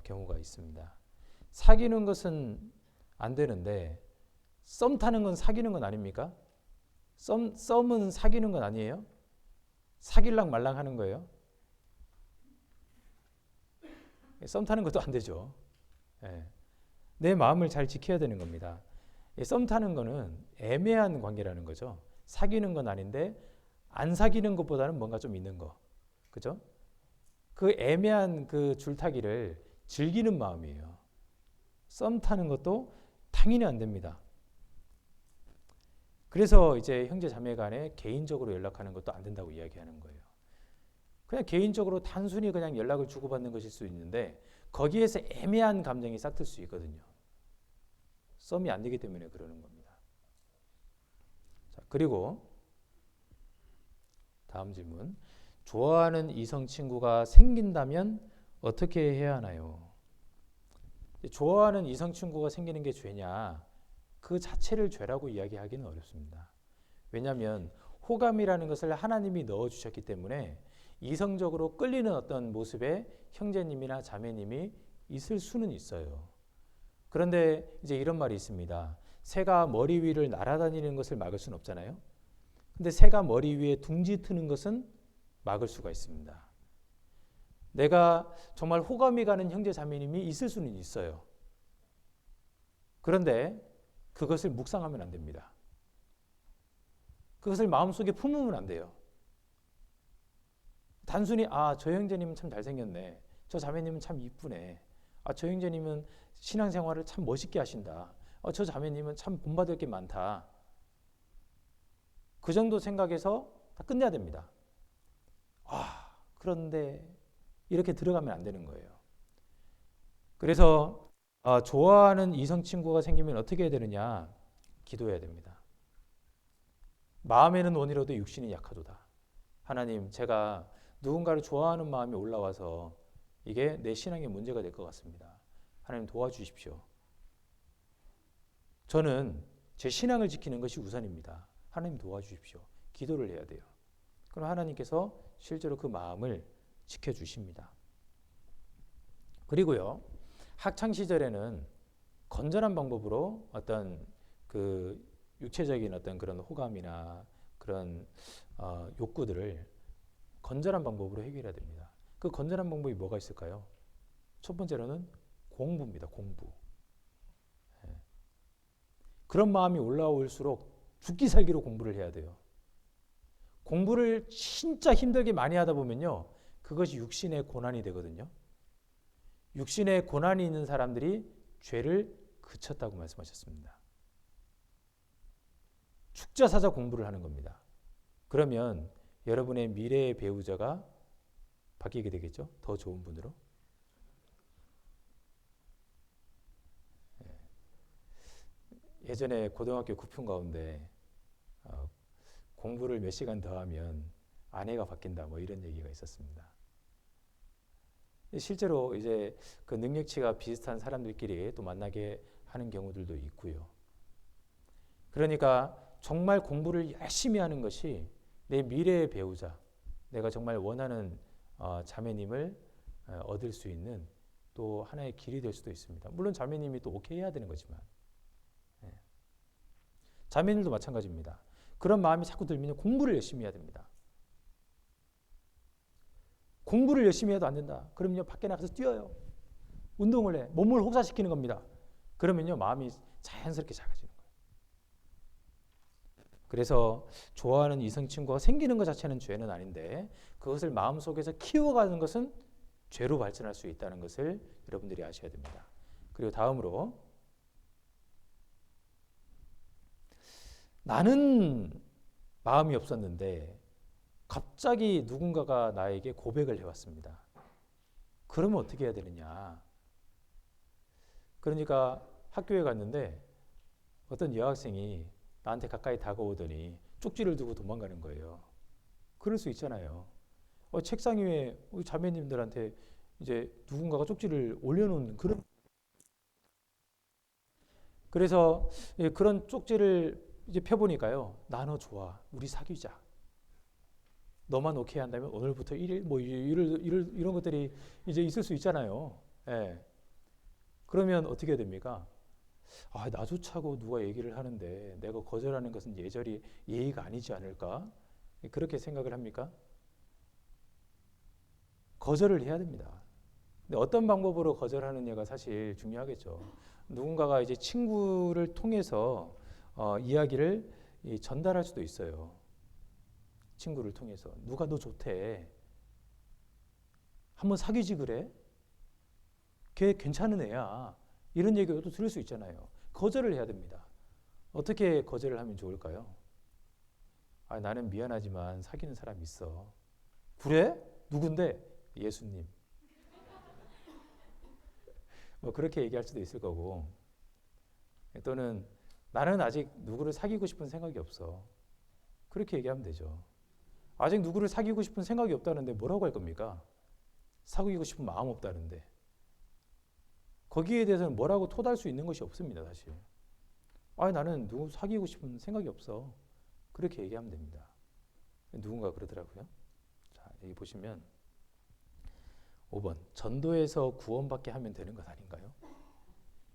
경우가 있습니다. 사귀는 것은 안 되는데 썸 타는 건 사귀는 건 아닙니까? 썸은 사귀는 건 아니에요? 사귈랑 말랑 하는 거예요? 썸 타는 것도 안 되죠. 예. 내 마음을 잘 지켜야 되는 겁니다. 썸 타는 거는 애매한 관계라는 거죠. 사귀는 건 아닌데 안 사귀는 것보다는 뭔가 좀 있는 거. 그죠? 그 애매한 그 줄타기를 즐기는 마음이에요. 썸 타는 것도 당연히 안 됩니다. 그래서 이제 형제 자매 간에 개인적으로 연락하는 것도 안 된다고 이야기하는 거예요. 그냥 개인적으로 단순히 그냥 연락을 주고받는 것일 수 있는데 거기에서 애매한 감정이 싹틀 수 있거든요. 썸이 안 되기 때문에 그러는 겁니다. 자, 그리고 다음 질문. 좋아하는 이성 친구가 생긴다면 어떻게 해야 하나요? 좋아하는 이성 친구가 생기는 게 죄냐? 그 자체를 죄라고 이야기하기는 어렵습니다. 왜냐하면 호감이라는 것을 하나님이 넣어주셨기 때문에 이성적으로 끌리는 어떤 모습의 형제님이나 자매님이 있을 수는 있어요. 그런데 이제 이런 말이 있습니다. 새가 머리 위를 날아다니는 것을 막을 수는 없잖아요. 근데 새가 머리 위에 둥지 트는 것은 막을 수가 있습니다. 내가 정말 호감이 가는 형제 자매님이 있을 수는 있어요. 그런데 그것을 묵상하면 안 됩니다. 그것을 마음속에 품으면 안 돼요. 단순히 저 형제님은 참 잘생겼네. 저 자매님은 참 이쁘네. 저 형제님은 신앙생활을 참 멋있게 하신다. 저 자매님은 참 본받을 게 많다. 그 정도 생각해서 다 끝내야 됩니다. 그런데 이렇게 들어가면 안 되는 거예요. 그래서 좋아하는 이성 친구가 생기면 어떻게 해야 되느냐? 기도해야 됩니다. 마음에는 원이로도 육신이 약하도다. 하나님, 제가 누군가를 좋아하는 마음이 올라와서 이게 내 신앙의 문제가 될 것 같습니다. 하나님 도와주십시오. 저는 제 신앙을 지키는 것이 우선입니다. 하나님 도와주십시오. 기도를 해야 돼요. 그럼 하나님께서 실제로 그 마음을 지켜주십니다. 그리고요, 학창 시절에는 건전한 방법으로 어떤 그 육체적인 어떤 그런 호감이나 그런 욕구들을 건전한 방법으로 해결해야 됩니다. 그 건전한 방법이 뭐가 있을까요? 첫 번째로는 공부입니다. 공부. 그런 마음이 올라올수록 죽기 살기로 공부를 해야 돼요. 공부를 진짜 힘들게 많이 하다 보면요, 그것이 육신의 고난이 되거든요. 육신의 고난이 있는 사람들이 죄를 그쳤다고 말씀하셨습니다. 축자사자 공부를 하는 겁니다. 그러면 여러분의 미래의 배우자가 바뀌게 되겠죠? 더 좋은 분으로. 예전에 고등학교 구편 가운데 공부를 몇 시간 더 하면 아내가 바뀐다 뭐 이런 얘기가 있었습니다. 실제로 이제 그 능력치가 비슷한 사람들끼리 또 만나게 하는 경우들도 있고요. 그러니까 정말 공부를 열심히 하는 것이 내 미래의 배우자, 내가 정말 원하는 자매님을 얻을 수 있는 또 하나의 길이 될 수도 있습니다. 물론 자매님이 또 오케이 해야 되는 거지만, 자매님도 마찬가지입니다. 그런 마음이 자꾸 들면 공부를 열심히 해야 됩니다. 공부를 열심히 해도 안 된다. 그러면요, 밖에 나가서 뛰어요. 운동을 해. 몸을 혹사시키는 겁니다. 그러면요, 마음이 자연스럽게 작아지는 거예요. 그래서 좋아하는 이성 친구가 생기는 것 자체는 죄는 아닌데 그것을 마음속에서 키워가는 것은 죄로 발전할 수 있다는 것을 여러분들이 아셔야 됩니다. 그리고 다음으로, 나는 마음이 없었는데 갑자기 누군가가 나에게 고백을 해왔습니다. 그러면 어떻게 해야 되느냐? 그러니까 학교에 갔는데 어떤 여학생이 나한테 가까이 다가오더니 쪽지를 두고 도망가는 거예요. 그럴 수 있잖아요. 책상 위에 우리 자매님들한테 이제 누군가가 쪽지를 올려놓는 그런, 그래서 그런 쪽지를 이제 펴보니까요, 나 너 좋아, 우리 사귀자, 너만 오케이 한다면 오늘부터 1일 뭐 이런 것들이 이제 있을 수 있잖아요. 예. 그러면 어떻게 해야 됩니까? 아, 나조차고 누가 얘기를 하는데 내가 거절하는 것은 예의가 아니지 않을까? 그렇게 생각을 합니까? 거절을 해야 됩니다. 근데 어떤 방법으로 거절하느냐가 사실 중요하겠죠. 누군가가 이제 친구를 통해서 이야기를 전달할 수도 있어요. 친구를 통해서 누가 너 좋대, 한번 사귀지 그래? 걔 괜찮은 애야. 이런 얘기도 또 들을 수 있잖아요. 거절을 해야 됩니다. 어떻게 거절을 하면 좋을까요? 아, 나는 미안하지만 사귀는 사람 있어. 그래? 누군데? 예수님. 뭐 그렇게 얘기할 수도 있을 거고, 또는 나는 아직 누구를 사귀고 싶은 생각이 없어. 그렇게 얘기하면 되죠. 아직 누구를 사귀고 싶은 생각이 없다는데 뭐라고 할 겁니까? 사귀고 싶은 마음 없다는데. 거기에 대해서는 뭐라고 토달 수 있는 것이 없습니다, 사실. 아, 나는 누구 사귀고 싶은 생각이 없어. 그렇게 얘기하면 됩니다. 누군가 그러더라고요. 자, 여기 보시면 5번. 전도에서 구원받게 하면 되는 것 아닌가요?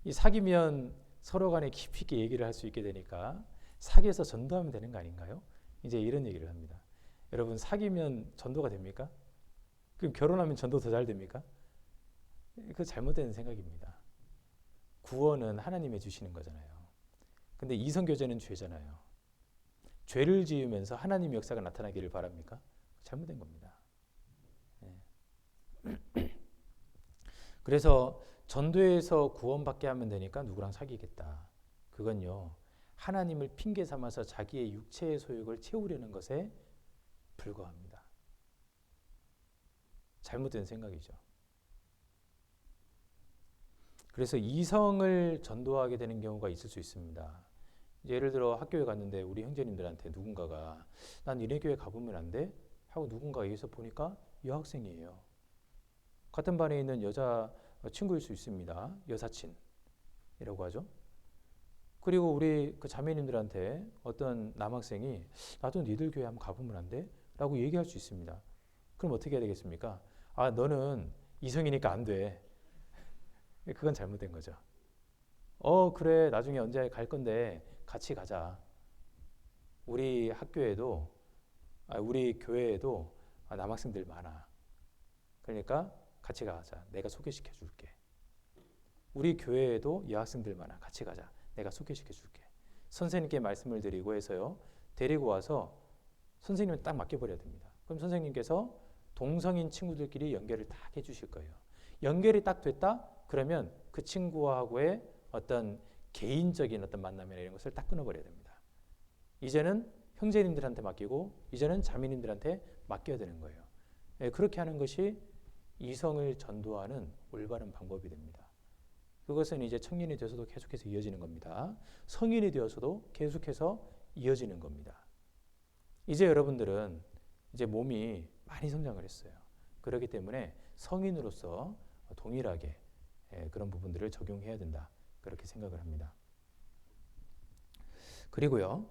이 사귀면 서로 간에 깊이 있게 얘기를 할 수 있게 되니까 사귀어서 전도하면 되는 거 아닌가요? 이제 이런 얘기를 합니다. 여러분, 사귀면 전도가 됩니까? 그럼 결혼하면 전도 더 잘 됩니까? 그 잘못된 생각입니다. 구원은 하나님이 주시는 거잖아요. 근데 이성교제는 죄잖아요. 죄를 지으면서 하나님의 역사가 나타나기를 바랍니까? 잘못된 겁니다. 네. 그래서 전도에서 구원받게 하면 되니까 누구랑 사귀겠다. 그건요, 하나님을 핑계 삼아서 자기의 육체의 소욕을 채우려는 것에 불과합니다. 잘못된 생각이죠. 그래서 이성을 전도하게 되는 경우가 있을 수 있습니다. 예를 들어 학교에 갔는데 우리 형제님들한테 누군가가 난 니네 교회 가보면 안 돼? 하고 누군가 여기서 보니까 여학생이에요. 같은 반에 있는 여자 친구일 수 있습니다. 여사친이라고 하죠. 그리고 우리 그 자매님들한테 어떤 남학생이 나도 니들 교회 한번 가보면 안 돼? 라고 얘기할 수 있습니다. 그럼 어떻게 해야 되겠습니까? 아, 너는 이성이니까 안 돼. 그건 잘못된 거죠. 그래, 나중에 언제 갈 건데 같이 가자. 우리 학교에도, 우리 교회에도 남학생들 많아. 그러니까 같이 가자. 내가 소개시켜 줄게. 우리 교회에도 여학생들 많아. 같이 가자. 내가 소개시켜 줄게. 선생님께 말씀을 드리고 해서요. 데리고 와서 선생님은 딱 맡겨버려야 됩니다. 그럼 선생님께서 동성인 친구들끼리 연결을 딱 해주실 거예요. 연결이 딱 됐다? 그러면 그 친구하고의 어떤 개인적인 어떤 만남이나 이런 것을 딱 끊어버려야 됩니다. 이제는 형제님들한테 맡기고 이제는 자매님들한테 맡겨야 되는 거예요. 그렇게 하는 것이 이성을 전도하는 올바른 방법이 됩니다. 그것은 이제 청년이 되어서도 계속해서 이어지는 겁니다. 성인이 되어서도 계속해서 이어지는 겁니다. 이제 여러분들은 이제 몸이 많이 성장을 했어요. 그렇기 때문에 성인으로서 동일하게 그런 부분들을 적용해야 된다. 그렇게 생각을 합니다. 그리고요.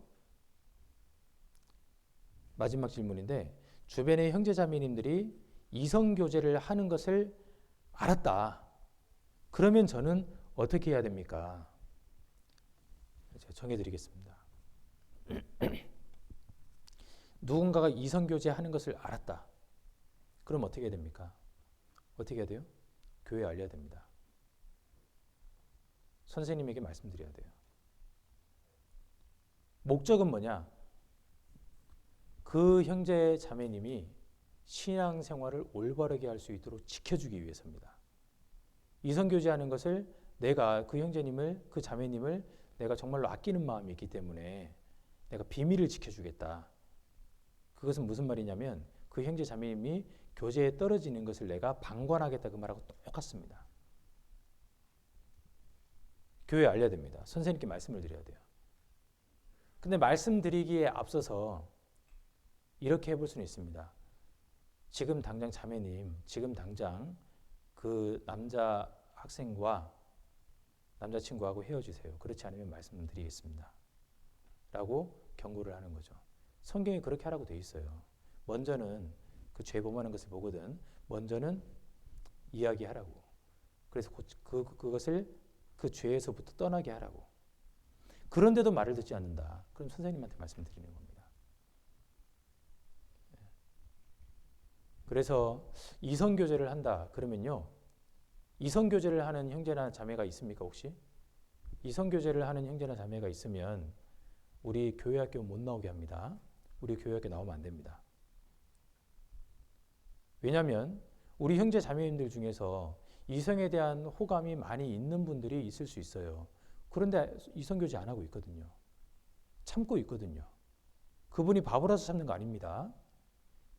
마지막 질문인데 주변의 형제자매님들이 이성교제를 하는 것을 알았다. 그러면 저는 어떻게 해야 됩니까? 제가 정해드리겠습니다. 누군가가 이성교제 하는 것을 알았다. 그럼 어떻게 해야 됩니까? 어떻게 해야 돼요? 교회에 알려야 됩니다. 선생님에게 말씀드려야 돼요. 목적은 뭐냐? 그 형제 자매님이 신앙생활을 올바르게 할 수 있도록 지켜주기 위해서입니다. 이성교제하는 것을 내가 그 형제님을, 그 자매님을 내가 정말로 아끼는 마음이 있기 때문에 내가 비밀을 지켜주겠다. 그것은 무슨 말이냐면 그 형제 자매님이 교제에 떨어지는 것을 내가 방관하겠다 그 말하고 똑같습니다. 교회에 알려야 됩니다. 선생님께 말씀을 드려야 돼요. 근데 말씀드리기에 앞서서 이렇게 해볼 수는 있습니다. 지금 당장 자매님, 지금 당장 그 남자 학생과 남자친구하고 헤어지세요. 그렇지 않으면 말씀드리겠습니다. 라고 경고를 하는 거죠. 성경에 그렇게 하라고 돼 있어요. 먼저는 그 죄 범하는 것을 보거든 먼저는 이야기하라고. 그래서 그것을 그 죄에서부터 떠나게 하라고. 그런데도 말을 듣지 않는다. 그럼 선생님한테 말씀드리는 겁니다. 그래서 이성교제를 한다. 그러면요. 이성교제를 하는 형제나 자매가 있습니까 혹시? 이성교제를 하는 형제나 자매가 있으면 우리 교회학교 못 나오게 합니다. 우리 교회학교 나오면 안 됩니다. 왜냐하면 우리 형제 자매님들 중에서 이성에 대한 호감이 많이 있는 분들이 있을 수 있어요. 그런데 이성교제 안 하고 있거든요. 참고 있거든요. 그분이 바보라서 참는 거 아닙니다.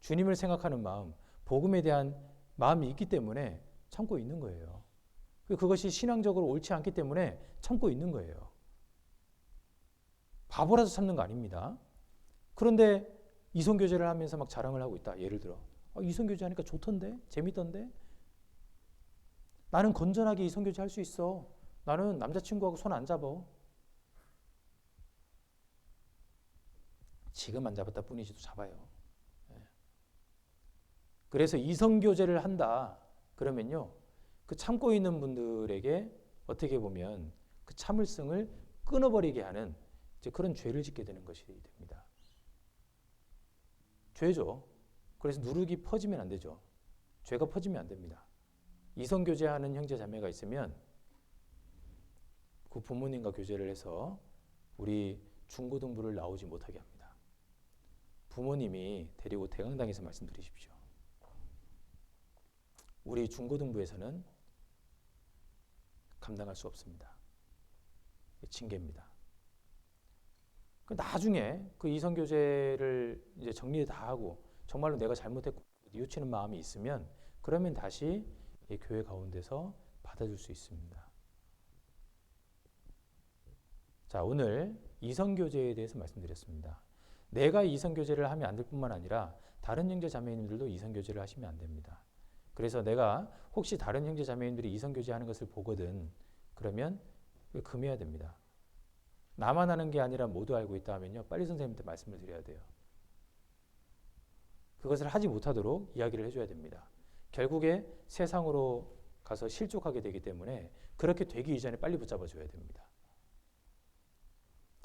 주님을 생각하는 마음, 복음에 대한 마음이 있기 때문에 참고 있는 거예요. 그것이 신앙적으로 옳지 않기 때문에 참고 있는 거예요. 바보라서 참는 거 아닙니다. 그런데 이성교제를 하면서 막 자랑을 하고 있다. 예를 들어 이성교제 하니까 좋던데? 재밌던데? 나는 건전하게 이성교제 할 수 있어. 나는 남자친구하고 손 안 잡아. 지금 안 잡았다 뿐이지도 잡아요. 그래서 이성교제를 한다. 그러면요. 그 참고 있는 분들에게 어떻게 보면 그 참을성을 끊어버리게 하는 이제 그런 죄를 짓게 되는 것이 됩니다. 죄죠. 그래서 누룩이 퍼지면 안 되죠. 죄가 퍼지면 안 됩니다. 이성교제하는 형제 자매가 있으면 그 부모님과 교제를 해서 우리 중고등부를 나오지 못하게 합니다. 부모님이 데리고 대강당에서 말씀드리십시오. 우리 중고등부에서는 감당할 수 없습니다. 징계입니다. 나중에 그 이성교제를 이제 정리 다 하고 정말로 내가 잘못했고 뉘우치는 마음이 있으면 그러면 다시 이 교회 가운데서 받아줄 수 있습니다. 자, 오늘 이성교제에 대해서 말씀드렸습니다. 내가 이성교제를 하면 안 될 뿐만 아니라 다른 형제 자매님들도 이성교제를 하시면 안 됩니다. 그래서 내가 혹시 다른 형제 자매님들이 이성교제하는 것을 보거든 그러면 금해야 됩니다. 나만 아는 게 아니라 모두 알고 있다 하면요, 빨리 선생님한테 말씀을 드려야 돼요. 그것을 하지 못하도록 이야기를 해줘야 됩니다. 결국에 세상으로 가서 실족하게 되기 때문에 그렇게 되기 이전에 빨리 붙잡아 줘야 됩니다.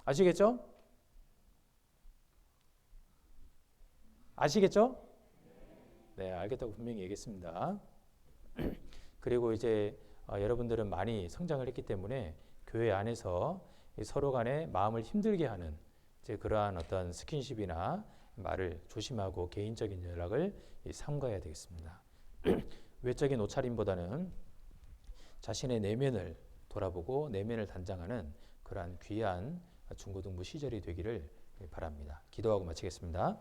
아시겠죠? 아시겠죠? 네, 알겠다고 분명히 얘기했습니다. 그리고 이제 여러분들은 많이 성장을 했기 때문에 교회 안에서 서로 간에 마음을 힘들게 하는 이제 그러한 어떤 스킨십이나 말을 조심하고 개인적인 연락을 삼가야 되겠습니다. 외적인 옷차림보다는 자신의 내면을 돌아보고 내면을 단장하는 그러한 귀한 중고등부 시절이 되기를 바랍니다. 기도하고 마치겠습니다.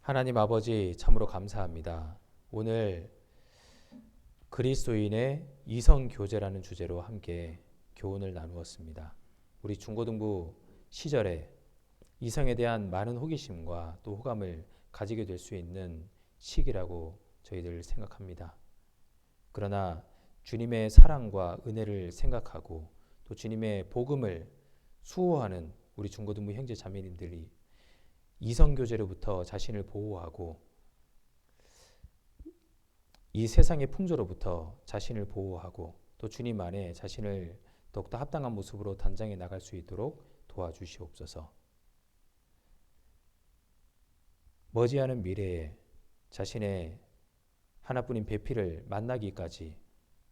하나님 아버지, 참으로 감사합니다. 오늘 그리스도인의 이성교제라는 주제로 함께 교훈을 나누었습니다. 우리 중고등부 시절에 이성에 대한 많은 호기심과 또 호감을 가지게 될 수 있는 시기라고 저희들 생각합니다. 그러나 주님의 사랑과 은혜를 생각하고 또 주님의 복음을 수호하는 우리 중고등부 형제 자매님들이 이성교제로부터 자신을 보호하고 이 세상의 풍조로부터 자신을 보호하고 또 주님 안에 자신을 더욱더 합당한 모습으로 단장해 나갈 수 있도록 도와주시옵소서. 머지않은 미래에 자신의 하나뿐인 배필을 만나기까지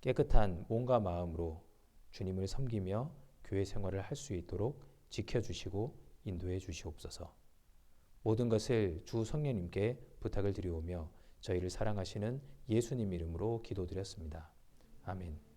깨끗한 몸과 마음으로 주님을 섬기며 교회 생활을 할 수 있도록 지켜주시고 인도해 주시옵소서. 모든 것을 주 성령님께 부탁을 드리오며 저희를 사랑하시는 예수님 이름으로 기도드렸습니다. 아멘.